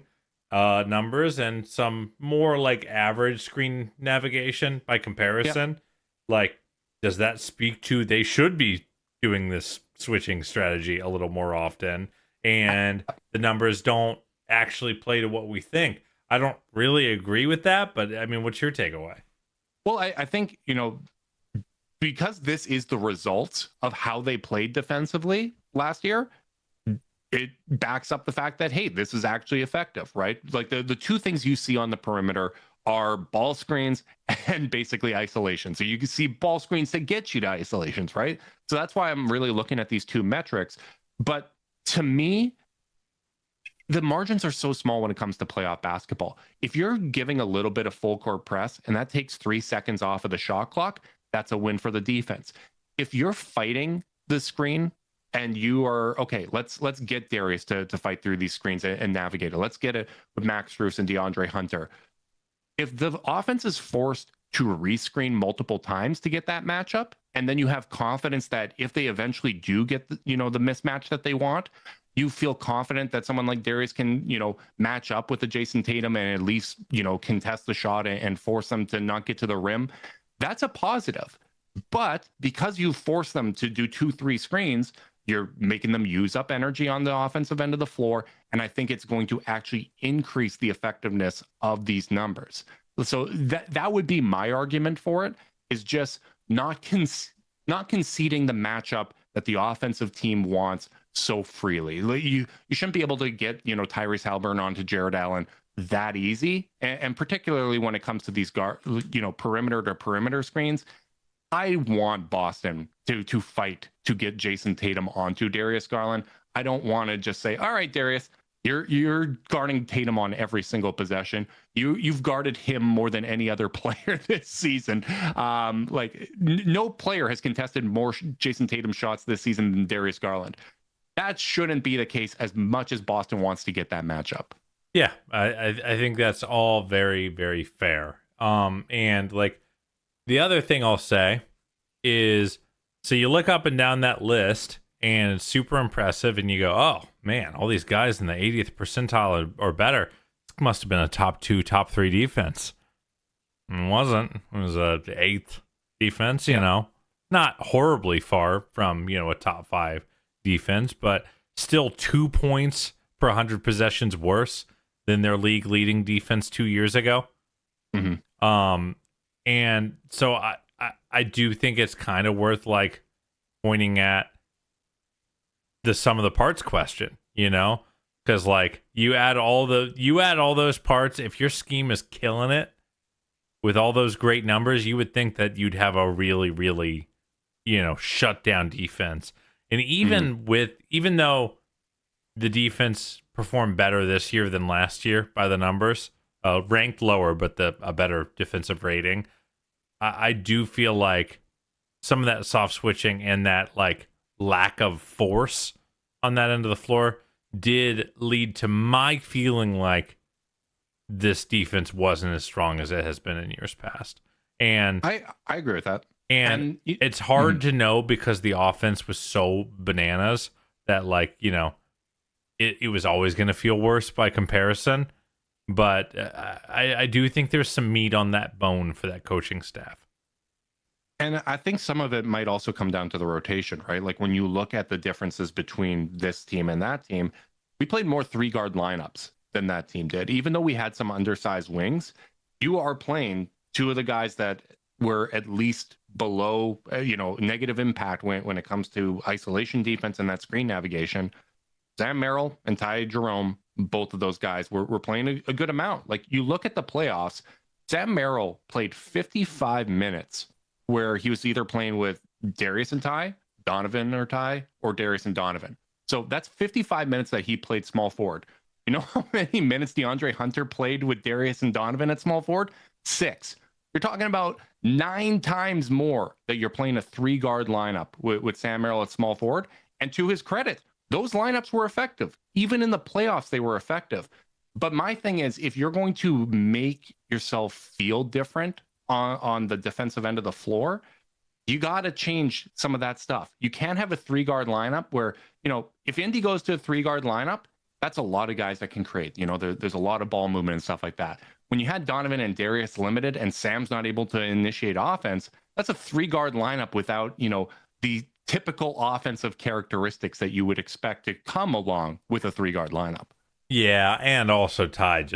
numbers and some more like average screen navigation by comparison. Like, does that speak to they should be doing this switching strategy a little more often, and the numbers don't actually play to what we think? I don't really agree with that, but I mean, what's your takeaway? Well, I think, because this is the result of how they played defensively last year, it backs up the fact that, hey, this is actually effective, right? Like the two things you see on the perimeter are ball screens and basically isolation. So you can see ball screens to get you to isolations, right? So that's why I'm really looking at these two metrics. But to me, the margins are so small when it comes to playoff basketball. If you're giving a little bit of full court press and that takes 3 seconds off of the shot clock, that's a win for the defense. If you're fighting the screen and you are, okay, let's get Darius to fight through these screens and navigate it. Let's get it with Max Strus and DeAndre Hunter. If the offense is forced to rescreen multiple times to get that matchup, and then you have confidence that if they eventually do get the mismatch that they want, you feel confident that someone like Darius can, match up with the Jason Tatum and at least, contest the shot and force them to not get to the rim. That's a positive. But because you force them to do 2-3 screens, you're making them use up energy on the offensive end of the floor. And I think it's going to actually increase the effectiveness of these numbers. So that would be my argument for it, is just not conceding the matchup that the offensive team wants so freely. You shouldn't be able to get, Tyrese Haliburton onto Jared Allen that easy. And particularly when it comes to these perimeter to perimeter screens, I want Boston to fight to get Jason Tatum onto Darius Garland. I don't want to just say, all right, Darius, you're guarding Tatum on every single possession. You've guarded him more than any other player this season. No player has contested more Jason Tatum shots this season than Darius Garland. That shouldn't be the case as much as Boston wants to get that matchup. Yeah, I think that's all very, very fair. And like the other thing I'll say is, so you look up and down that list and it's super impressive, and you go, oh man, all these guys in the 80th percentile or better. This must have been a top 2, top 3 defense. It wasn't. It was a 8th defense, not horribly far from, a top 5 defense, but still 2 points per 100 possessions worse than their league leading defense 2 years ago. Mm-hmm. And so I do think it's kind of worth like pointing at the sum of the parts question, because like you add all those parts. If your scheme is killing it with all those great numbers, you would think that you'd have a really, really, shut down defense. And even though the defense performed better this year than last year by the numbers, ranked lower, but a better defensive rating, I do feel like some of that soft switching and that like lack of force on that end of the floor did lead to my feeling like this defense wasn't as strong as it has been in years past. And I agree with that. And it's hard to know because the offense was so bananas that like, it was always going to feel worse by comparison. But I do think there's some meat on that bone for that coaching staff. And I think some of it might also come down to the rotation, right? Like when you look at the differences between this team and that team, we played more 3-guard lineups than that team did. Even though we had some undersized wings, you are playing 2 of the guys that were at least below, negative impact when it comes to isolation defense and that screen navigation. Sam Merrill and Ty Jerome, both of those guys were playing a good amount. Like you look at the playoffs, Sam Merrill played 55 minutes where he was either playing with Darius and Ty, Donovan or Ty, or Darius and Donovan. So that's 55 minutes that he played small forward. You know how many minutes DeAndre Hunter played with Darius and Donovan at small forward? 6. You're talking about 9 times more that you're playing a 3-guard lineup with Sam Merrill at small forward. And to his credit, those lineups were effective. Even in the playoffs, they were effective. But my thing is, if you're going to make yourself feel different on the defensive end of the floor, you got to change some of that stuff. You can't have a 3-guard lineup where, if Indy goes to a 3-guard lineup, that's a lot of guys that can create. There's a lot of ball movement and stuff like that. When you had Donovan and Darius limited and Sam's not able to initiate offense, that's a 3-guard lineup without, the typical offensive characteristics that you would expect to come along with a 3-guard lineup. Yeah, and also Ty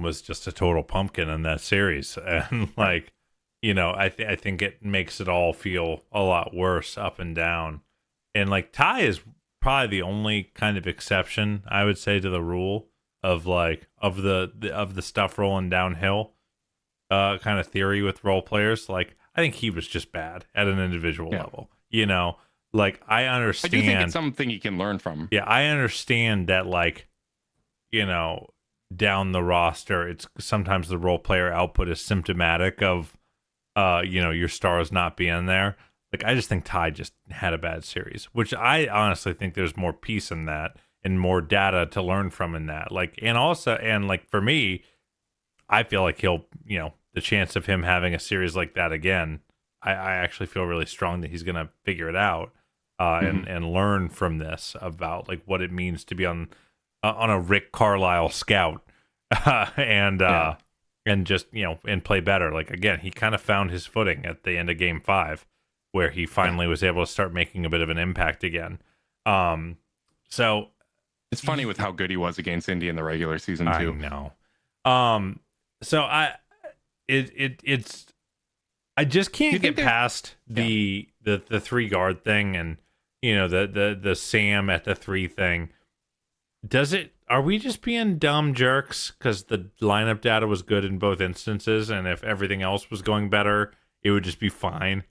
was just a total pumpkin in that series. And I think it makes it all feel a lot worse up and down. And Ty is probably the only kind of exception, I would say, to the rule of the stuff rolling downhill kind of theory with role players. I think he was just bad at an individual level. I understand. I do think it's something you can learn from. Yeah, I understand that down the roster, it's sometimes the role player output is symptomatic of your stars not being there. I just think Ty just had a bad series, which I honestly think there's more peace in that and more data to learn from in that. For me, I feel like he'll, the chance of him having a series like that again, I actually feel really strong that he's going to figure it out and learn from this about what it means to be on a Rick Carlisle scout and just, and play better. Again, he kind of found his footing at the end of Game 5 where he finally was able to start making a bit of an impact again. So it's funny with how good he was against Indy in the regular season too. I know. So I just can't get past the 3-guard thing and the Sam at the 3 thing. Are we just being dumb jerks because the lineup data was good in both instances, and if everything else was going better, it would just be fine?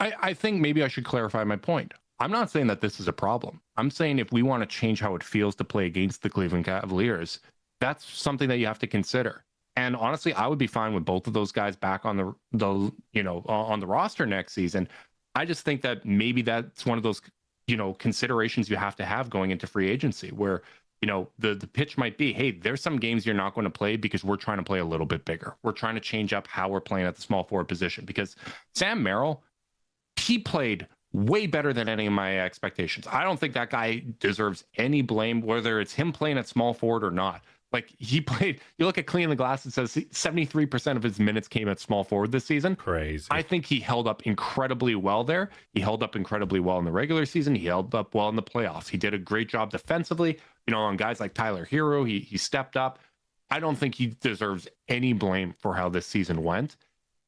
I think maybe I should clarify my point. I'm not saying that this is a problem. I'm saying if we want to change how it feels to play against the Cleveland Cavaliers, that's something that you have to consider. And honestly, I would be fine with both of those guys back on the roster next season. I just think that maybe that's one of those considerations you have to have going into free agency where the pitch might be, hey, there's some games you're not going to play because we're trying to play a little bit bigger. We're trying to change up how we're playing at the small forward position because Sam Merrill, he played way better than any of my expectations. I don't think that guy deserves any blame, whether it's him playing at small forward or not. He played, you look at Clean the Glass, it says 73% of his minutes came at small forward this season. Crazy. I think he held up incredibly well there. He held up incredibly well in the regular season. He held up well in the playoffs. He did a great job defensively. On guys like Tyler Hero, he stepped up. I don't think he deserves any blame for how this season went.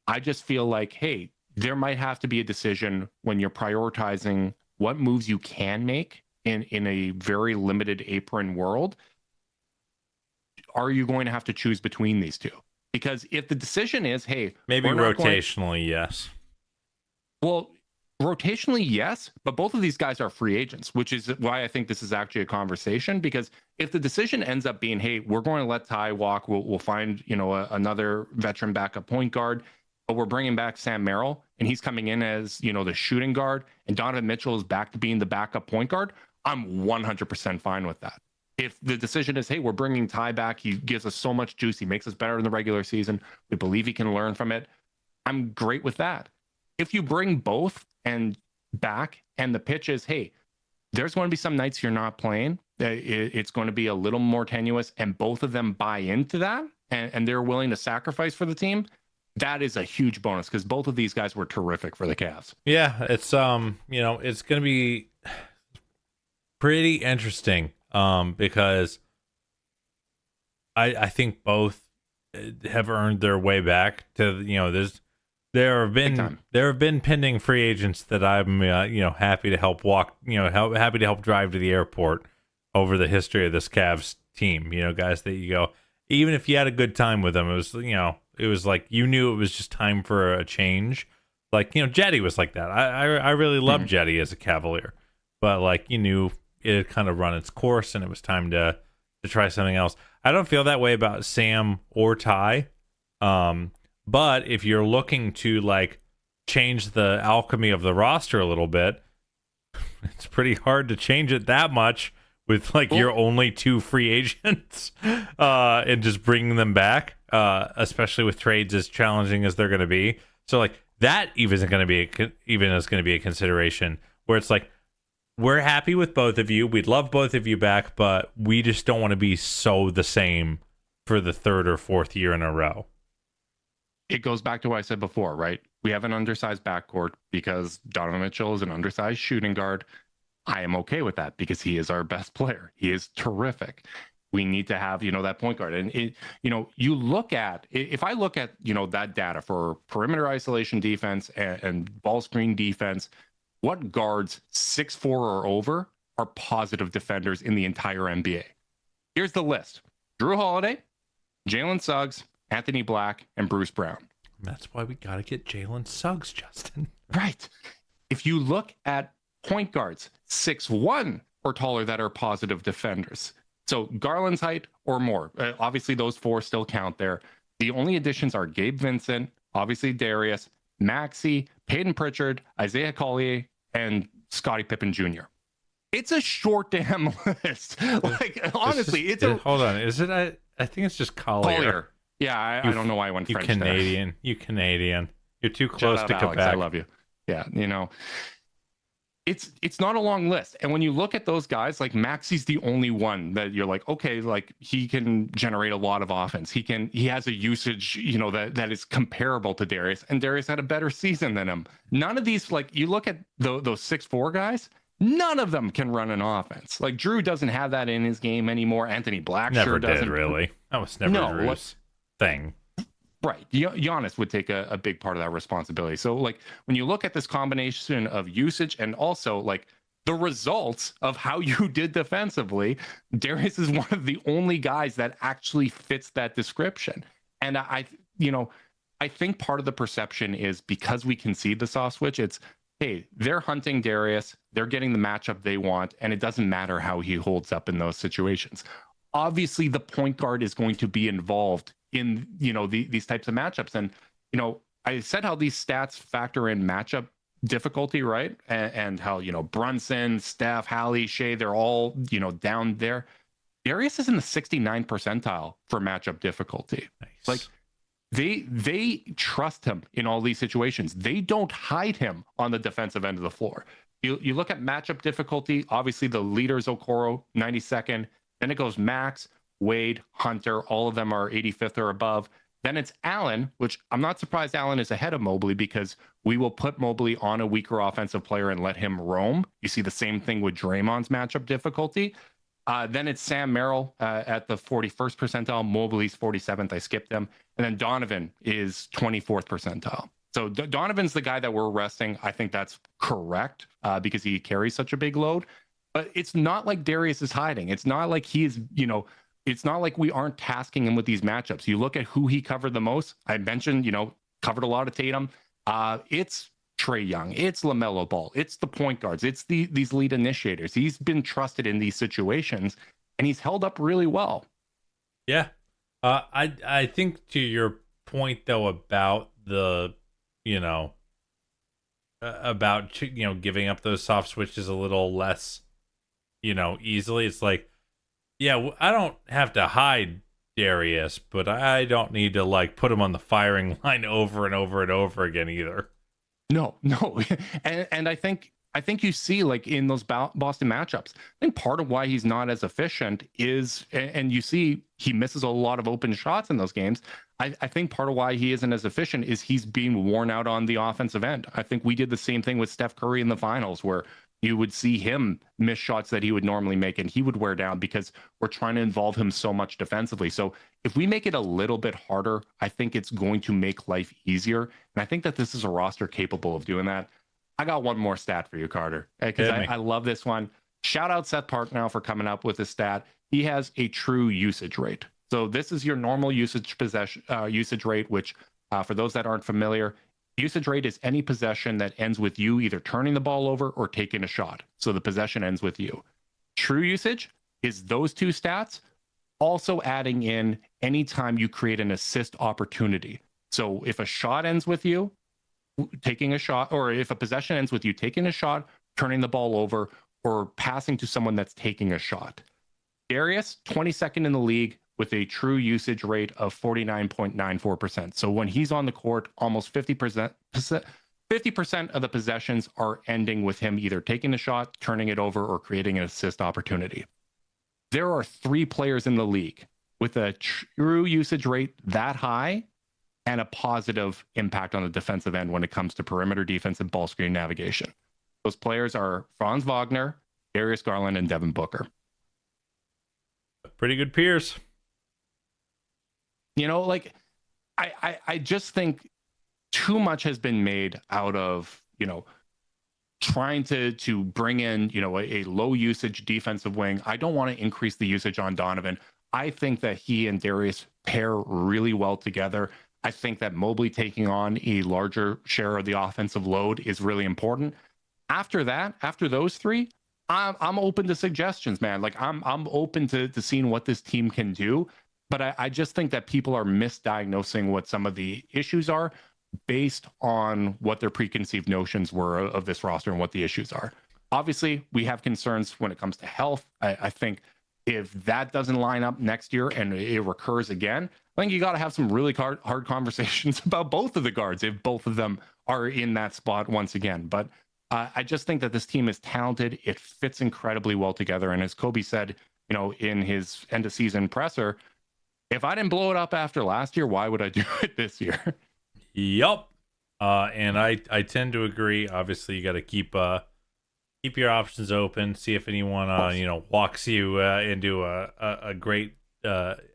I just feel like, hey, there might have to be a decision when you're prioritizing what moves you can make in a very limited apron world. Are you going to have to choose between these two? Because if the decision is, hey, maybe rotationally, yes. Well, rotationally, yes, but both of these guys are free agents, which is why I think this is actually a conversation. Because if the decision ends up being, hey, we're going to let Ty walk, we'll find another veteran backup point guard, but we're bringing back Sam Merrill, and he's coming in as the shooting guard, and Donovan Mitchell is back to being the backup point guard, I'm 100% fine with that. If the decision is, hey, we're bringing Ty back, he gives us so much juice, he makes us better in the regular season, we believe he can learn from it, I'm great with that. If you bring both and back and the pitch is, hey, there's going to be some nights you're not playing, it's going to be a little more tenuous, and both of them buy into that and they're willing to sacrifice for the team, that is a huge bonus because both of these guys were terrific for the Cavs. Yeah, it's it's going to be pretty interesting because I think both have earned their way back to there have been pending free agents that I'm happy to help walk, happy to help drive to the airport over the history of this Cavs team, guys that you go, even if you had a good time with them, it was like you knew it was just time for a change. Jetty was like that. I really loved Jetty as a Cavalier, but you knew it had kind of run its course and it was time to try something else. I don't feel that way about Sam or Ty. But if you're looking to change the alchemy of the roster a little bit, it's pretty hard to change it that much with your only 2 free agents and just bringing them back. especially with trades as challenging as they're going to be. So like that even is going to be a consideration where it's like, we're happy with both of you. We'd love both of you back, but we just don't want to be so the same for the third or fourth year in a row. It goes back to what I said before, right? We have an undersized backcourt because Donovan Mitchell is an undersized shooting guard. I am okay with that because he is our best player. He is terrific. We need to have, that point guard. And you look at, if I look at, that data for perimeter isolation defense and ball screen defense, what guards 6'4" or over are positive defenders in the entire NBA? Here's the list: Drew Holiday, Jalen Suggs, Anthony Black, and Bruce Brown. That's why we got to get Jalen Suggs, Justin. Right. If you look at point guards, 6'1" or taller that are positive defenders. So Garland's height or more. Obviously, those four still count there. The only additions are Gabe Vincent, obviously Darius, Maxey, Peyton Pritchard, Isaiah Collier, and Scottie Pippen Jr. It's a short damn list. Like, honestly, hold on. Is it? I think it's just Collier. Yeah, I don't know why I went French Canadian. there. You Canadian. You're too close to Quebec. I love you. Yeah, it's not a long list. And when you look at those guys, like Maxey's the only one that you're like, okay, like he can generate a lot of offense. He has a usage, that is comparable to Darius, and Darius had a better season than him. None of these, like you look at those 6'4" guys, none of them can run an offense. Like Drew doesn't have that in his game anymore. Anthony Black never sure did, doesn't. Really. That was never Drew's thing. Right. Giannis would take a big part of that responsibility. So, like, when you look at this combination of usage and also, like, the results of how you did defensively, Darius is one of the only guys that actually fits that description. And I think part of the perception is because we concede the soft switch, it's, hey, they're hunting Darius, they're getting the matchup they want, and it doesn't matter how he holds up in those situations. Obviously, the point guard is going to be involved in these types of matchups, and I said how these stats factor in matchup difficulty, right? And how Brunson, Steph, Hallie, Shea, they're all down there. Darius is in the 69th percentile for matchup difficulty. Nice. Like they trust him in all these situations. They don't hide him on the defensive end of the floor. You look at matchup difficulty. Obviously, the leader is Okoro, 92nd. Then it goes Max, Wade, Hunter, all of them are 85th or above. Then it's Allen, which I'm not surprised Allen is ahead of Mobley because we will put Mobley on a weaker offensive player and let him roam. You see the same thing with Draymond's matchup difficulty. Then it's Sam Merrill at the 41st percentile. Mobley's 47th. I skipped him. And then Donovan is 24th percentile. So Donovan's the guy that we're resting. I think that's correct because he carries such a big load. But it's not like Darius is hiding. It's not like he's, it's not like we aren't tasking him with these matchups. You look at who he covered the most. I mentioned, covered a lot of Tatum. It's Trae Young. It's LaMelo Ball. It's the point guards. It's these lead initiators. He's been trusted in these situations, and he's held up really well. Yeah. I think to your point, though, about the, about, giving up those soft switches a little less, easily. It's like, yeah, I don't have to hide Darius, but I don't need to like put him on the firing line over and over and over again either. No. And I think you see like in those Boston matchups, I think part of why he's not as efficient is, and you see he misses a lot of open shots in those games. I think part of why he isn't as efficient is he's being worn out on the offensive end. I think we did the same thing with Steph Curry in the finals where you would see him miss shots that he would normally make and he would wear down because we're trying to involve him so much defensively. So if we make it a little bit harder, I think it's going to make life easier. And I think that this is a roster capable of doing that. I got one more stat for you, Carter, because I love this one. Shout out Seth Partnow for coming up with this stat. He has a true usage rate. So this is your normal usage rate, which for those that aren't familiar, usage rate is any possession that ends with you either turning the ball over or taking a shot. So the possession ends with you. True usage is those two stats, also adding in anytime you create an assist opportunity. So if a shot ends with you taking a shot, or if a possession ends with you taking a shot, turning the ball over, or passing to someone that's taking a shot. Darius, 22nd in the league with a true usage rate of 49.94%. So when he's on the court, almost 50% of the possessions are ending with him either taking the shot, turning it over, or creating an assist opportunity. There are 3 players in the league with a true usage rate that high and a positive impact on the defensive end when it comes to perimeter defense and ball screen navigation. Those players are Franz Wagner, Darius Garland, and Devin Booker. Pretty good peers. You know, like, I just think too much has been made out of, you know, trying to bring in, you know, a low usage defensive wing. I don't want to increase the usage on Donovan. I think that he and Darius pair really well together. I think that Mobley taking on a larger share of the offensive load is really important. After that, after those 3, I'm open to suggestions, man. Like I'm open to seeing what this team can do. But I just think that people are misdiagnosing what some of the issues are based on what their preconceived notions were of this roster and what the issues are. Obviously, we have concerns when it comes to health. I think if that doesn't line up next year and it recurs again, I think you got to have some really hard conversations about both of the guards if both of them are in that spot once again. But I just think that this team is talented. It fits incredibly well together. And as Kobe said, you know, in his end of season presser, if I didn't blow it up after last year, why would I do it this year? Yep. And I tend to agree. Obviously, you got to keep your options open. See if anyone you know, walks you into a great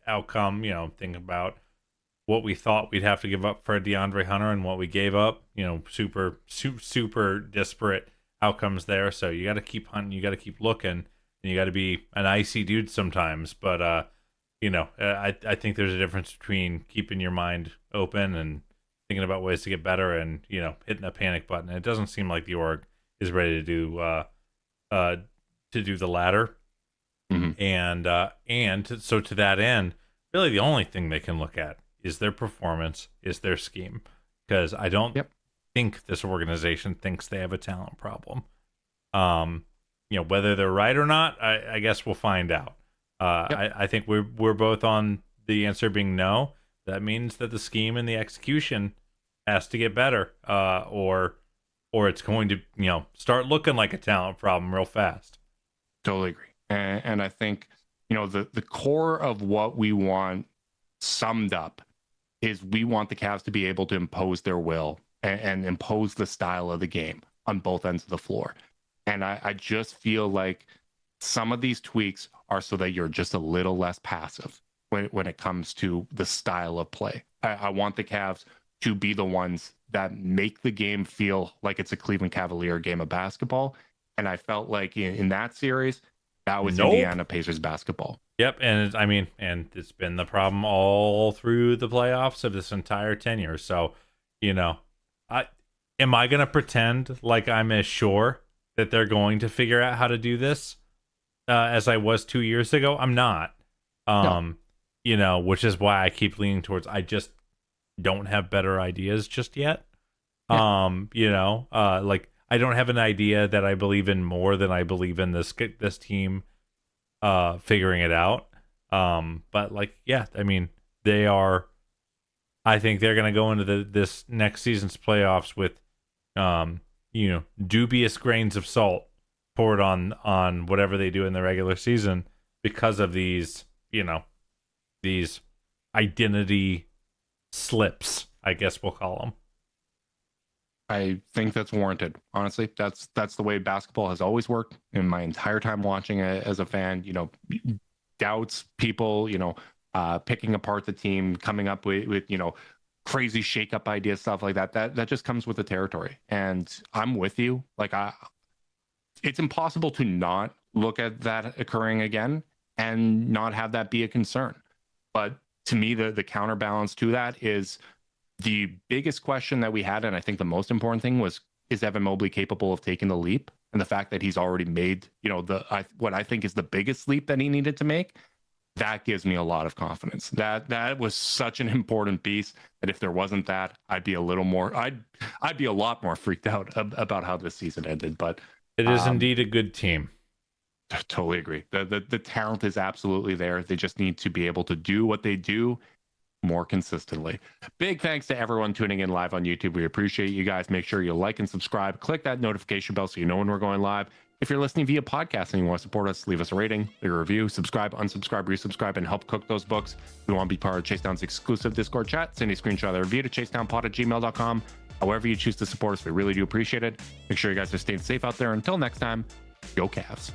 outcome. You know, think about what we thought we'd have to give up for DeAndre Hunter and what we gave up. You know, super disparate outcomes there. So you got to keep hunting. You got to keep looking. And you got to be an icy dude sometimes. But you know, I think there's a difference between keeping your mind open and thinking about ways to get better and, you know, hitting a panic button. It doesn't seem like the org is ready to do the latter. Mm-hmm. So to that end, really the only thing they can look at is their performance, is their scheme, because I don't think this organization thinks they have a talent problem. You know, whether they're right or not, I guess we'll find out. I think we're both on the answer being no. That means that the scheme and the execution has to get better, or it's going to, you know, start looking like a talent problem real fast. Totally agree. And I think, you know, the core of what we want summed up is we want the Cavs to be able to impose their will and impose the style of the game on both ends of the floor. And I just feel like some of these tweaks are so that you're just a little less passive when it comes to the style of play. I want the Cavs to be the ones that make the game feel like it's a Cleveland Cavalier game of basketball. And I felt like in that series, that was Indiana Pacers basketball. Yep. And I mean, and it's been the problem all through the playoffs of this entire tenure. So, you know, am I going to pretend like I'm as sure that they're going to figure out how to do this as I was 2 years ago? I'm not. No. You know, which is why I keep leaning towards I just don't have better ideas just yet. Yeah. You know, like I don't have an idea that I believe in more than I believe in this team figuring it out. But like, yeah, I mean, I think they're going to go into this next season's playoffs with, you know, dubious grains of salt poured on whatever they do in the regular season because of these, you know, these identity slips, I guess we'll call them. I think that's warranted. Honestly, that's the way basketball has always worked in my entire time watching it as a fan. You know, doubts, people, you know, picking apart the team, coming up with you know, crazy shake-up ideas, stuff like that. That just comes with the territory. And I'm with you. Like, it's impossible to not look at that occurring again and not have that be a concern. But to me, the counterbalance to that is the biggest question that we had, and I think the most important thing was, is Evan Mobley capable of taking the leap? And the fact that he's already made, you know, what I think is the biggest leap that he needed to make, that gives me a lot of confidence. That was such an important piece that if there wasn't that, I'd be a lot more freaked out about how this season ended. But it is indeed a good team. Totally agree. The talent is absolutely there. They just need to be able to do what they do more consistently. Big thanks to everyone tuning in live on YouTube. We appreciate you guys. Make sure you like and subscribe. Click that notification bell so you know when we're going live. If you're listening via podcast and you want to support us, leave us a rating, leave a review, subscribe, unsubscribe, resubscribe, and help cook those books. If you want to be part of Chasedown's exclusive Discord chat, send a screenshot of the review to chasedownpod@gmail.com. However you choose to support us, we really do appreciate it. Make sure you guys are staying safe out there. Until next time, go Cavs.